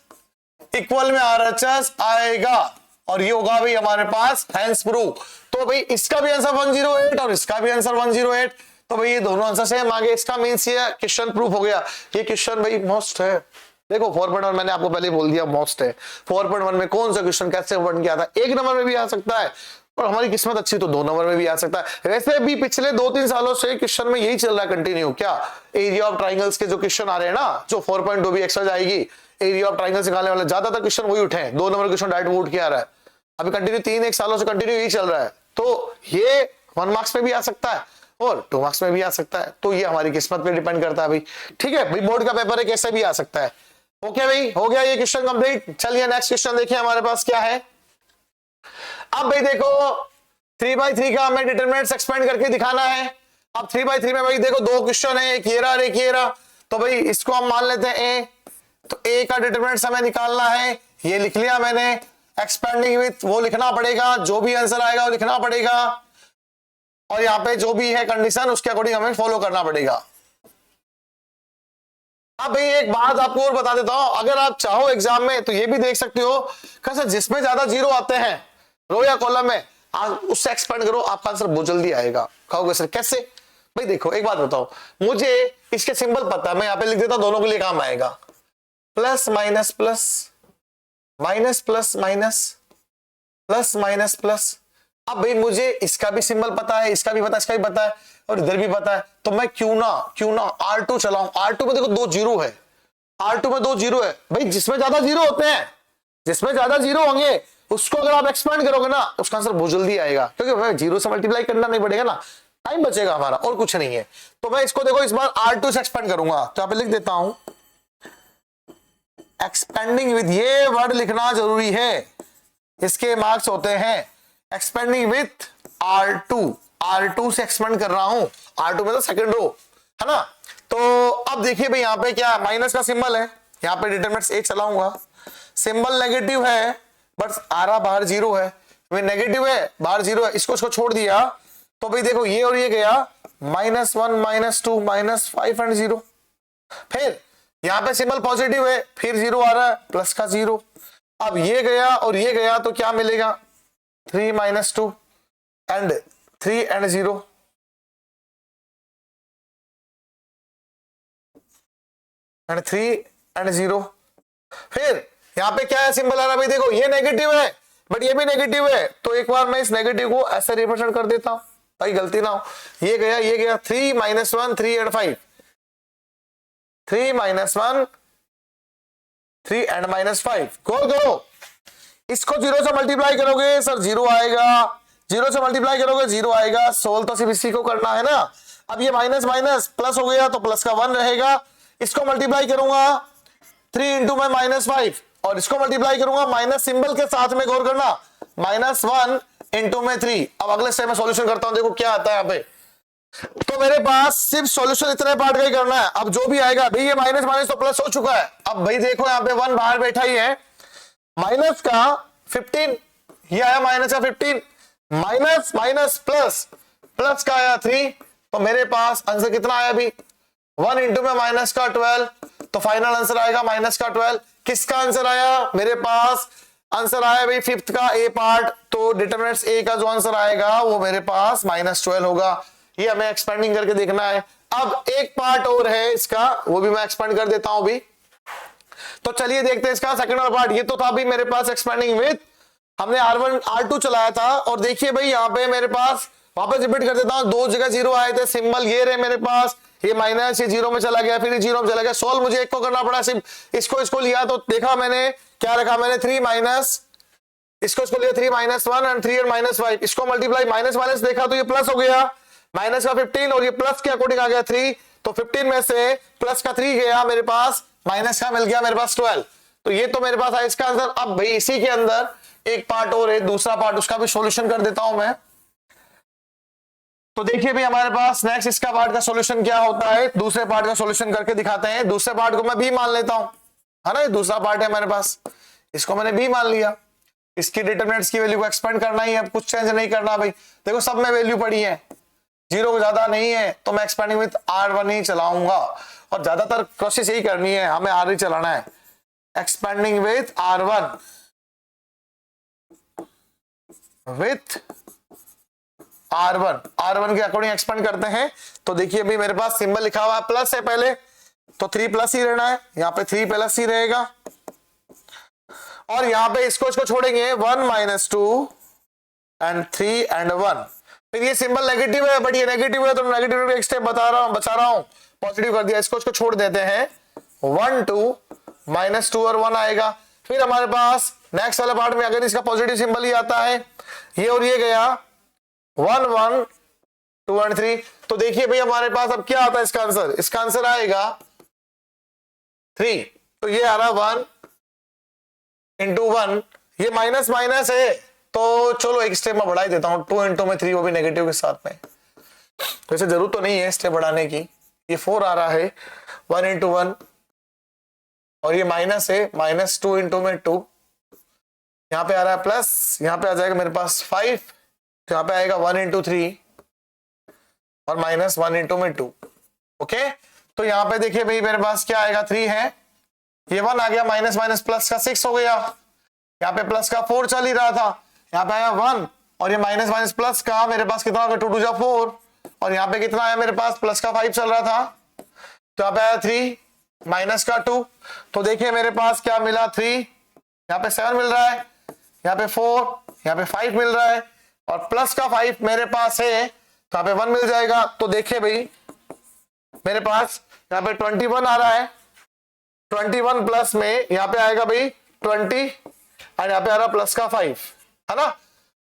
[SPEAKER 1] इक्वल में RHS आएगा और ये होगा भाई हमारे पास हैंस प्रूफ। तो भाई इसका भी आंसर 108 और इसका भी आंसर 108, तो भाई ये दोनों आंसर सेम आ गए, इसका मींस ये क्वेश्चन प्रूफ हो गया। ये क्वेश्चन भाई मोस्ट है, देखो 4.1 मैंने आपको पहले बोल दिया मोस्ट है, 4.1 में कौन सा क्वेश्चन कैसे बन गया था, एक नंबर में भी आ सकता है, और हमारी किस्मत अच्छी तो 2 नंबर में भी आ सकता है। वैसे भी पिछले 2-3 सालों से क्वेश्चन में यही चल रहा है कंटिन्यू, क्या एरिया ऑफ ट्राइंगल्स के जो क्वेश्चन आ रहे हैं ना, जो 4.2 भी एक्स्ट्रा जाएगी, एरिया ऑफ ट्राइंगल निकालने वाले ज्यादातर क्वेश्चन वही उठे हैं। 2 नंबर क्वेश्चन डायरेक्ट वोट किया आ रहा है अभी कंटिन्यू 3-1 सालों से कंटिन्यू यही चल रहा है। तो ये 1 मार्क्स में भी आ सकता है और 2 मार्क्स में भी आ सकता है। तो ये हमारी किस्मत पे डिपेंड करता है भाई। ठीक है भाई, बोर्ड का पेपर है, कैसे भी आ सकता है। ओके भाई, हो गया ये क्वेश्चन कंप्लीट। चलिए नेक्स्ट क्वेश्चन देखिए हमारे पास क्या है। अब भाई देखो 3/3 का हमें डिटरमिनेंट्स एक्सपेंड करके दिखाना है। अब 3/3 में भाई देखो 2 क्वेश्चन है, एक ये रहा और एक ये रहा। तो भाई इसको हम मान लेते हैं ए। तो ए का डिटरमिनेंट्स हमें निकालना है, ये लिख लिया मैंने। एक्सपेंडिंग विथ वो लिखना पड़ेगा, जो भी आंसर आएगा वो लिखना पड़ेगा, और यहाँ पे जो भी है कंडीशन उसके अकॉर्डिंग हमें फॉलो करना पड़ेगा। अब भाई एक बात आपको और बता देता हूं, अगर आप चाहो एग्जाम में तो ये भी देख सकते हो कैसे जिसमें ज्यादा जीरो आते हैं रो या कॉलम में, आप उससे एक्सपेंड करो, आपका आंसर बहुत जल्दी आएगा। कहोगे सर कैसे? भाई देखो एक बात बताओ, मुझे इसके सिंबल पता है, मैं यहाँ पे लिख देता हूं, दोनों के लिए काम आएगा। Plus minus plus, minus plus minus, plus minus plus. अब भाई मुझे इसका भी सिंबल पता है, इसका भी पता है, इसका भी पता है, और इधर भी पता है, तो मैं क्यों ना R2 चलाऊं। R2 में देखो 2 जीरो है, R2 में 2 जीरो है। भाई जिसमें ज्यादा जीरो होते हैं, जिसमें ज्यादा जीरो होंगे उसको अगर आप एक्सपेंड करोगे ना, उसका आंसर बहुत जल्दी आएगा, क्योंकि भाई जीरो से मल्टीप्लाई करना नहीं पड़ेगा ना, टाइम बचेगा हमारा, और कुछ नहीं है। तो मैं इसको देखो इस बार R2 से एक्सपेंड करूंगा, तो यहाँ पे लिख देता हूं एक्सपेंडिंग विद, ये वर्ड लिखना जरूरी है, इसके मार्क्स होते हैं। एक्सपेंडिंग विथ R2 से एक्सपेंड कर रहा हूं, R2 में तो सेकंड रो है ना। तो अब देखिए भाई यहाँ पे क्या माइनस का सिंबल है, यहाँ पे डिटरमिनेंट्स ए चलाऊंगा, सिंबल नेगेटिव है बट आ रहा बाहर जीरो है, नेगेटिव है बाहर जीरो है, इसको छोड़ दिया तो भाई देखो ये और ये गया -1 -2 -5 एंड 0। फिर यहाँ पे सिंबल पॉजिटिव है, फिर जीरो आ रहा है, प्लस का जीरो। अब ये गया और ये गया तो क्या मिलेगा 3 -2 एंड 3 एंड 0 एंड 3 एंड 0। फिर यहाँ पे क्या है सिंबल आ रहा है भाई देखो, ये नेगेटिव है बट ये भी नेगेटिव है, तो एक बार मैं इस नेगेटिव को ऐसे रिप्रेजेंट कर देता हूं भाई, गलती ना हो। ये गया 3 -1 3 एंड 5, 3 -1 3 एंड -5। गो इसको 0 से मल्टीप्लाई करोगे सर 0 आएगा, 0 से मल्टीप्लाई करोगे 0 आएगा, सोल्व तो सिर्फ इसी को करना है ना। अब ये माइनस माइनस प्लस हो गया तो प्लस का 1 रहेगा, इसको मल्टीप्लाई करूंगा 3 इंटू में -5, और इसको मल्टीप्लाई करूंगा माइनस सिंबल के साथ में, गौर करना -1 इंटू में 3। अब अगले स्टेप में सॉल्यूशन करता हूं, देखो क्या आता है यहाँ पे। तो मेरे पास सिर्फ सॉल्यूशन इतने पार्ट का ही करना है, अब जो भी आएगा भाई ये माइनस माइनस तो प्लस हो चुका है। अब भाई देखो यहाँ पे 1 बाहर बैठा ही है, माइनस का 15, ये आया माइनस का 15, माइनस माइनस प्लस, प्लस का आया 3, तो मेरे पास आंसर कितना आया अभी 1 इंटू में माइनस का 12, तो फाइनल आंसर आएगा माइनस का 12। किसका आंसर आया मेरे पास? आंसर आया भाई फिफ्थ का ए पार्ट, तो डिटरमिनेंट्स ए का जो आंसर आएगा वो मेरे पास -12 होगा। ये हमें एक्सपेंडिंग करके देखना है। अब एक पार्ट और है इसका, वो भी मैं एक्सपेंड कर देता हूं अभी। तो चलिए देखते हैं इसका सेकंड वाला पार्ट। ये तो था भी मेरे पास एक्सपेंडिंग विथ, हमने R1 R2 चलाया था, और देखिए भाई यहाँ पे मेरे पास वापस रिपीट कर देता हूं, 2 जगह 0 आए थे, सिंबल ये रहे मेरे पास, ये माइनस, ये 0 में चला गया, फिर 0 में चला गया। सॉल्व मुझे एक को करना पड़ा, सिर्फ इसको लिया तो देखा मैंने क्या रखा, मैंने 3 माइनस, इसको लिया 3 -1 एंड 3 एंड -5, इसको मल्टीप्लाई माइनस माइनस देखा तो ये प्लस हो गया, माइनस का 15 और ये प्लस के अकॉर्डिंग आ गया 3, तो 15 में से प्लस का 3 गया मेरे पास, माइनस का मिल गया मेरे पास 12। तो ये तो मेरे पास है इसका आंसर। अब भाई इसी के अंदर एक पार्ट और है, दूसरा पार्ट, उसका भी सॉल्यूशन कर देता हूं मैं। तो देखिए भाई हमारे पास नेक्स्ट इसका पार्ट का सॉल्यूशन क्या होता है, दूसरे पार्ट का सॉल्यूशन करके दिखाते हैं। दूसरे पार्ट को मैं बी मान लेता हूं, है ना, ये दूसरा पार्ट है मेरे पास, इसको मैंने बी मान लिया। इसकी डिटरमिनेंट्स की वैल्यू को एक्सपेंड करना ही है, अब कुछ चेंज नहीं करना भाई। देखो सब में वैल्यू पड़ी है, 0 को ज्यादा नहीं है, तो मैं एक्सपेंडिंग विथ R1 ही चलाऊंगा, और ज्यादातर प्रोसेस यही करनी है, हमें R ही चलाना है। Expanding with R1 with R1 के अकॉर्डिंग एक्सपेंड करते हैं। तो देखिए अभी मेरे पास सिंबल लिखा हुआ है प्लस है पहले, तो 3 प्लस ही रहना है, यहाँ पे 3 प्लस ही रहेगा, और यहाँ पे इसको छोड़ेंगे 1 -2 एंड 3 एंड 1। फिर ये सिंबल नेगेटिव है, बट ये नेगेटिव है तो नेगेटिव में एक स्टेप बचा रहा हूं, पॉजिटिव कर दिया, इसको छोड़ देते हैं। 1 2 -2 और 1 आएगा। फिर हमारे पास नेक्स्ट वाले पार्ट में अगर इसका पॉजिटिव सिंबल ही आता है, ये और ये गया 1 1 2 एंड 3। तो देखिए भाई हमारे पास अब क्या आता है इसका आंसर, इसका आंसर आएगा 3। तो ये आ रहा 1 इंटू 1, ये माइनस माइनस है तो चलो एक स्टेप में बढ़ा ही देता हूं, 2 इंटू में 3, वो भी नेगेटिव के साथ में। वैसे जरूरत तो नहीं है स्टेप बढ़ाने की, ये 4 आ रहा है 1 इंटू 1, और ये माइनस है -2 इंटू में 2, यहां पे आ रहा है प्लस, यहां पे आ जाएगा मेरे पास 5, तो यहां पे आएगा 1 इंटू 3 और -1 इंटू में 2। ओके, तो यहां पे देखिए भाई मेरे पास क्या आएगा, 3 है, ये 1 आ गया, माइनस माइनस प्लस का 6 हो गया, यहाँ पे प्लस का 4 चल ही रहा था, यहाँ पे आया 1, और ये माइनस माइनस प्लस का मेरे पास कितना होगा, 2 2 जा 4, और यहाँ पे कितना आया मेरे पास, प्लस का 5 चल रहा था, तो यहाँ पे आया 3 माइनस का 2। तो देखिए मेरे पास क्या मिला, 3, यहाँ पे 7 मिल रहा है, यहाँ पे 4, यहाँ पे 5 मिल रहा है, और प्लस का 5 मेरे पास है, तो यहाँ पे 1 मिल जाएगा। तो देखिए भाई मेरे पास यहाँ पे 21 आ रहा है, 21 प्लस में यहाँ पे आएगा भाई 20, और यहाँ पे आ रहा प्लस का 5, है ना।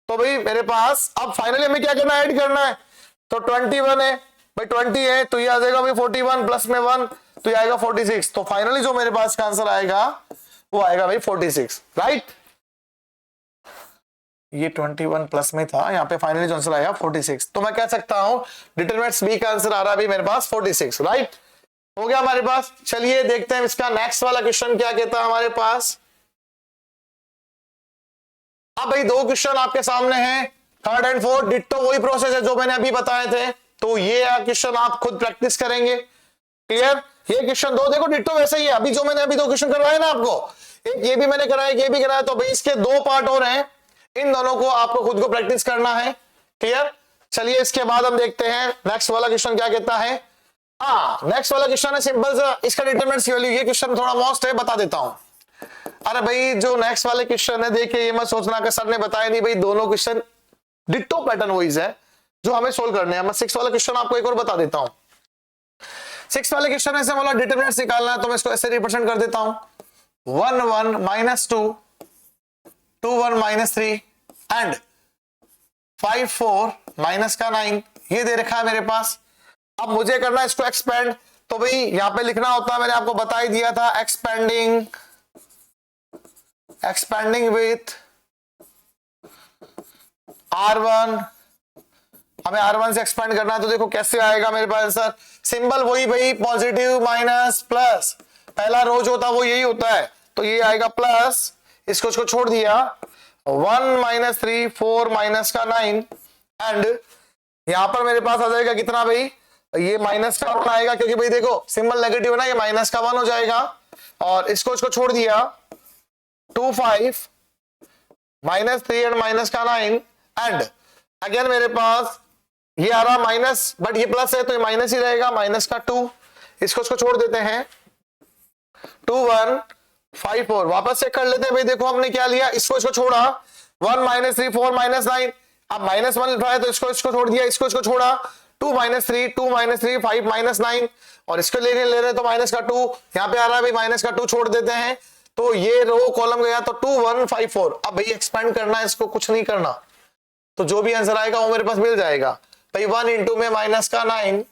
[SPEAKER 1] तो भाई मेरे पास अब फाइनली हमें क्या करना है, ऐड करना है। तो 21 है भाई, 20 है तो ये आ जाएगा भाई 41 प्लस में 1, तो ये आएगा 46। तो फाइनली जो मेरे पास का आंसर आएगा वो आएगा भाई 46, राइट। ये 21 प्लस में था, यहाँ पे फाइनली जो आंसर आएगा 46। तो मैं कह सकता हूं डिटरमिनेंट बी का आंसर आ रहा है भाई मेरे पास 46, राइट। हो गया हमारे पास। चलिए देखते हैं इसका नेक्स्ट वाला क्वेश्चन क्या कहता है हमारे पास। अब भाई 2 क्वेश्चन आपके सामने हैं, 3rd एंड 4th, डिट्टो वही प्रोसेस है जो मैंने अभी बताए थे, तो ये क्वेश्चन आप खुद प्रैक्टिस करेंगे, क्लियर। ये क्वेश्चन 2 देखो डिट्टो वैसे ही है, अभी जो मैंने अभी 2 क्वेश्चन करवाए ना आपको, एक ये भी मैंने कराया, ये भी कराया, तो भाई इसके 2 पार्ट हो रहे हैं, इन दोनों को आपको खुद को प्रैक्टिस करना है, क्लियर। चलिए इसके बाद हम देखते हैं नेक्स्ट वाला क्वेश्चन क्या कहता है। नेक्स्ट वाला क्वेश्चन है सिंपल सा, इसका डिटरमिनेंट की वैल्यू, ये क्वेश्चन थोड़ा मोस्ट है, बता देता हूं। अरे भाई जो नेक्स्ट वाले क्वेश्चन है, देखिए ये मत सोचना कि सर ने बताया नहीं, भाई दोनों क्वेश्चन डिट्टो पैटर्न वाइज है जो हमें सोल्व करने हैं। मैं 6 वाला क्वेश्चन आपको एक और बता देता हूं। 6 वाले क्वेश्चन ऐसे बोला डिटरमिनेंट निकालना है, तो मैं इसको ऐसे रिप्रेजेंट कर देता हूं, 1 1 -2 2 1 -3 एंड 5 4 माइनस का 9, ये दे रखा है मेरे पास। अब मुझे करना है इसको एक्सपेंड, तो भाई यहां पे लिखना होता है, मैंने आपको बता ही दिया था, एक्सपेंडिंग विथ R1। हमें R1 से एक्सपेंड करना है, तो देखो कैसे आएगा मेरे पास आंसर, सिंबल वही भाई, पॉजिटिव माइनस प्लस, पहला रो जो होता है वो यही होता है, तो ये आएगा प्लस, इसको छोड़ दिया, 1 -3 4 माइनस का 9 एंड यहां पर मेरे पास आ जाएगा कितना भाई, ये माइनस का 1 आएगा, क्योंकि भाई देखो सिंबल नेगेटिव है ना, ये माइनस का 1 हो जाएगा, और इसको छोड़ दिया 2 5 -3 एंड माइनस का 9 एंड अगेन मेरे पास ये आ रहा माइनस, बट ये प्लस है तो ये माइनस ही रहेगा, माइनस का 2, इसको छोड़ देते हैं, 2 1 5 4, वापस चेक कर लेते हैं भाई, देखो हमने क्या लिया, इसको छोड़ा, 1 -3 4 -9, अब -1 उठाया तो इसको छोड़ दिया, इसको छोड़ा, 2 -3 2 -3 5 -9, और इसको ले रहे तो माइनस का 2, यहाँ पे आ रहा है भाई माइनस का 2, छोड़ देते हैं, तो ये रो कॉलम गया, तो 2 1 5 4। अब भाई एक्सपेंड करना है, इसको कुछ नहीं करना, तो जो भी आंसर आएगा वो मेरे पास मिल जाएगा भाई। 1 इंटू में माइनस का 9,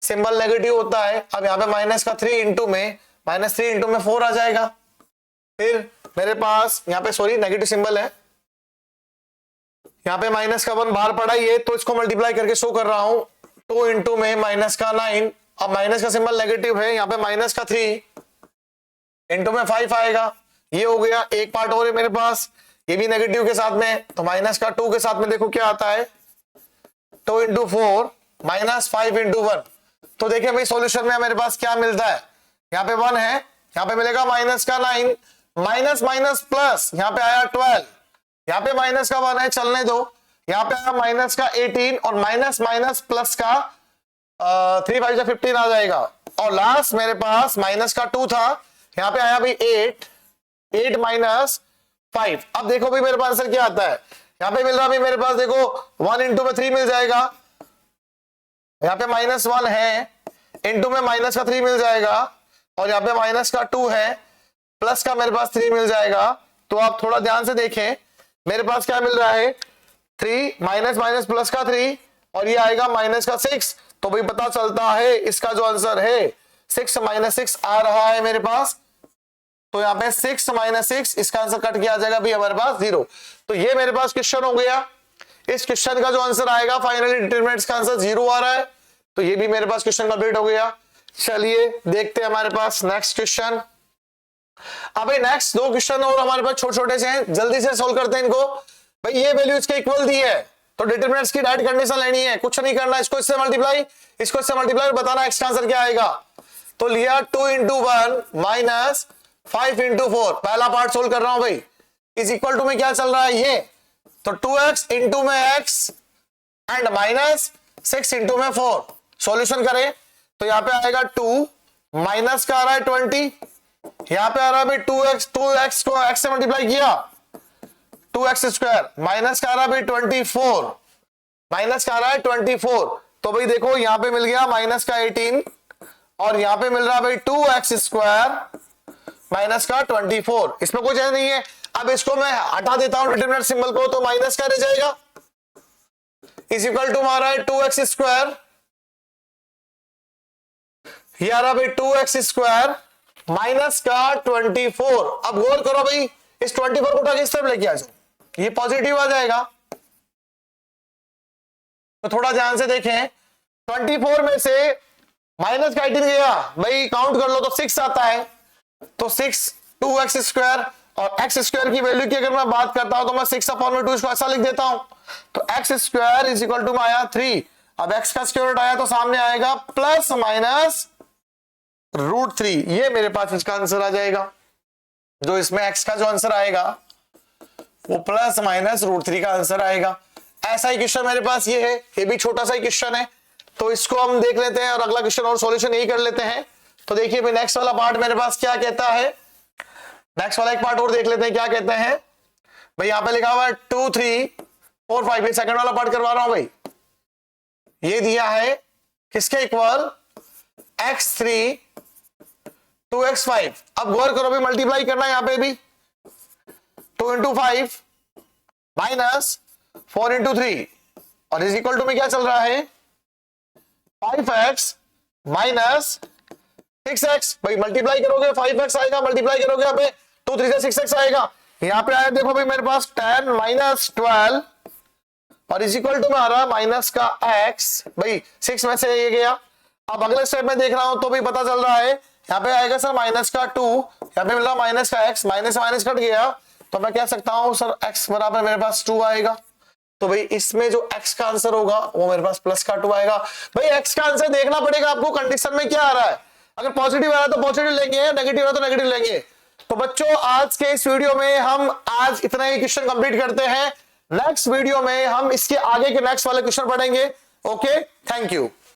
[SPEAKER 1] सिंबल नेगेटिव होता है, अब यहाँ पे माइनस का 3 इंटू में -3 इंटू में 4 आ जाएगा। फिर मेरे पास यहाँ पे सॉरी नेगेटिव सिंबल है, यहाँ पे माइनस का 1 बाहर पड़ा ही है, तो इसको मल्टीप्लाई करके शो कर रहा हूं, 2 इंटू में माइनस का 9, अब माइनस का सिंबल नेगेटिव है, यहाँ पे माइनस का 3 इंटू में 5 आएगा, ये हो गया। एक पार्ट और है मेरे पास, ये भी नेगेटिव के साथ में, तो माइनस का 2 के साथ में देखो क्या आता है, 2 इंटू 4 -5 इंटू 1। तो देखिए भाई सॉल्यूशन में मेरे पास क्या मिलता है, यहाँ पे 1 है, यहाँ पे मिलेगा माइनस का 9, माइनस माइनस प्लस, यहाँ पे आया 12, यहाँ पे माइनस का 1 है, चलने दो, यहाँ पे आया माइनस का 18, और माइनस माइनस प्लस का 3 5 15 आ जाएगा, और लास्ट मेरे पास माइनस का 2 था, यहाँ पे आया भाई 8 8 -5। अब देखो भाई मेरे पास आंसर क्या आता है, यहाँ पे मिल रहा भाई मेरे पास देखो 1 इंटू में 3 मिल जाएगा, यहाँ पे -1 है, इंटू में माइनस का 3 मिल जाएगा, और यहाँ पे माइनस का 2 है, प्लस का मेरे पास 3 मिल जाएगा। तो आप थोड़ा ध्यान से देखें, मेरे पास क्या मिल रहा है 3 माइनस माइनस प्लस का 3, और ये आएगा माइनस का 6। तो भाई पता चलता है इसका जो आंसर है 6 - 6 आ रहा है मेरे पास। तो यहाँ पे 6 - 6 इसका आंसर कट के आ जाएगा भी हमारे पास 0। तो ये मेरे पास क्वेश्चन हो गया। इस क्वेश्चन का जो आंसर आएगा फाइनली डिटरमिनेंट्स का आंसर 0 आ रहा है। तो ये भी मेरे पास क्वेश्चन कंप्लीट हो गया। चलिए देखते हैं हमारे पास नेक्स्ट क्वेश्चन। अबे नेक्स्ट 2 क्वेश्चन और हमारे पास छोटे छोटे से हैं, जल्दी से सोल्व करते हैं इनको। भाई ये वैल्यू इसके इक्वल दी है तो डिटरमिनेंट्स की डायरेक्ट कंडीशन लेनी है, कुछ नहीं करना, इसको इससे मल्टीप्लाई, इसको इससे मल्टीप्लाई, बताना एक्स का आंसर क्या आएगा। तो लिया 2 × 1 माइनस 5 × 4, पहला पार्ट सोल्व कर रहा हूं भाई, इज इक्वल टू में क्या चल रहा है ये, तो 2x इंटू में x एंड माइनस 6 इंटू में 4। सॉल्यूशन करें तो यहां पे आएगा 2, माइनस का आ रहा है 20, यहां पे आ रहा है भाई 2x को x से मल्टीप्लाई किया 2x², माइनस का आ रहा है भाई 24, माइनस का आ रहा है 24। तो भाई देखो यहां पे मिल गया माइनस का 18, और यहां पे मिल रहा है भाई 2x² माइनस का 24। इसमें कोई चेंज नहीं है। अब इसको मैं हटा देता हूं डिटरमिनेंट सिंबल को, तो माइनस का रह जाएगा, इज इक्वल टू हमारा है 2x², ये आ रहा भाई 2x² माइनस का 24। अब गौर करो भाई, इस 24 को उठा के इस तरफ लेके आ जाओ, ये पॉजिटिव आ जाएगा। तो थोड़ा ध्यान से देखें, 24 में से माइनस का 18 गया भाई, काउंट कर लो तो 6 आता है। तो 6 2x² और x² की वैल्यू की अगर मैं बात करता हूं तो मैं 6/2 इसको ऐसा लिख देता हूं। तो x² इज इक्वल टू में आया 3। अब x का स्क्वायर रूट आया तो सामने आएगा प्लस माइनस √3। ये मेरे पास इसका आंसर आ जाएगा। जो इसमें x का जो आंसर आएगा वो प्लस माइनस √3 का आंसर आएगा। ऐसा ही क्वेश्चन मेरे पास ये है, ये भी छोटा सा ही क्वेश्चन है, तो इसको हम देख लेते हैं और अगला क्वेश्चन और सॉल्यूशन यही कर लेते हैं। तो देखिए भाई नेक्स्ट वाला पार्ट मेरे पास क्या कहता है, नेक्स्ट वाला एक पार्ट और देख लेते हैं क्या कहते हैं। भाई यहाँ पे लिखा हुआ है 2 3 4 5, ये सेकंड वाला पार्ट करवा रहा हूं भाई। ये दिया है किसके इक्वल, x3 2x5। अब गौर करो भाई, मल्टीप्लाई करना है यहाँ पे भी, 2 × 5 माइनस 4 × 3, और इज इक्वल टू में क्या चल रहा है 5x माइनस 6x। भाई मल्टीप्लाई करोगे 5x आएगा, मल्टीप्लाई करोगे यहाँ पे 2 3 से 6x आएगा। यहाँ पे आया देखो भाई मेरे पास 10 माइनस 12, और इज इक्वल टू में आ रहा माइनस का x, भाई 6 में से ये गया। अब अगले स्टेप में देख रहा हूं तो भी पता चल रहा है, यहाँ पे आएगा सर माइनस का 2, यहाँ पे मिल रहा माइनस का x, माइनस से माइनस कट गया, तो मैं कह सकता हूं सर x बराबर मेरे पास 2 आएगा। तो भाई इसमें जो x का आंसर होगा वो मेरे पास प्लस का 2 आएगा। भाई x का आंसर देखना पड़ेगा आपको कंडीशन में क्या आ रहा है, अगर पॉजिटिव आ रहा है तो पॉजिटिव लेंगे, नेगेटिव आ रहा है तो नेगेटिव लेंगे। तो बच्चों आज के इस वीडियो में हम आज इतना ही क्वेश्चन कंप्लीट करते हैं। नेक्स्ट वीडियो में हम इसके आगे के नेक्स्ट वाले क्वेश्चन पढ़ेंगे। Okay, thank you.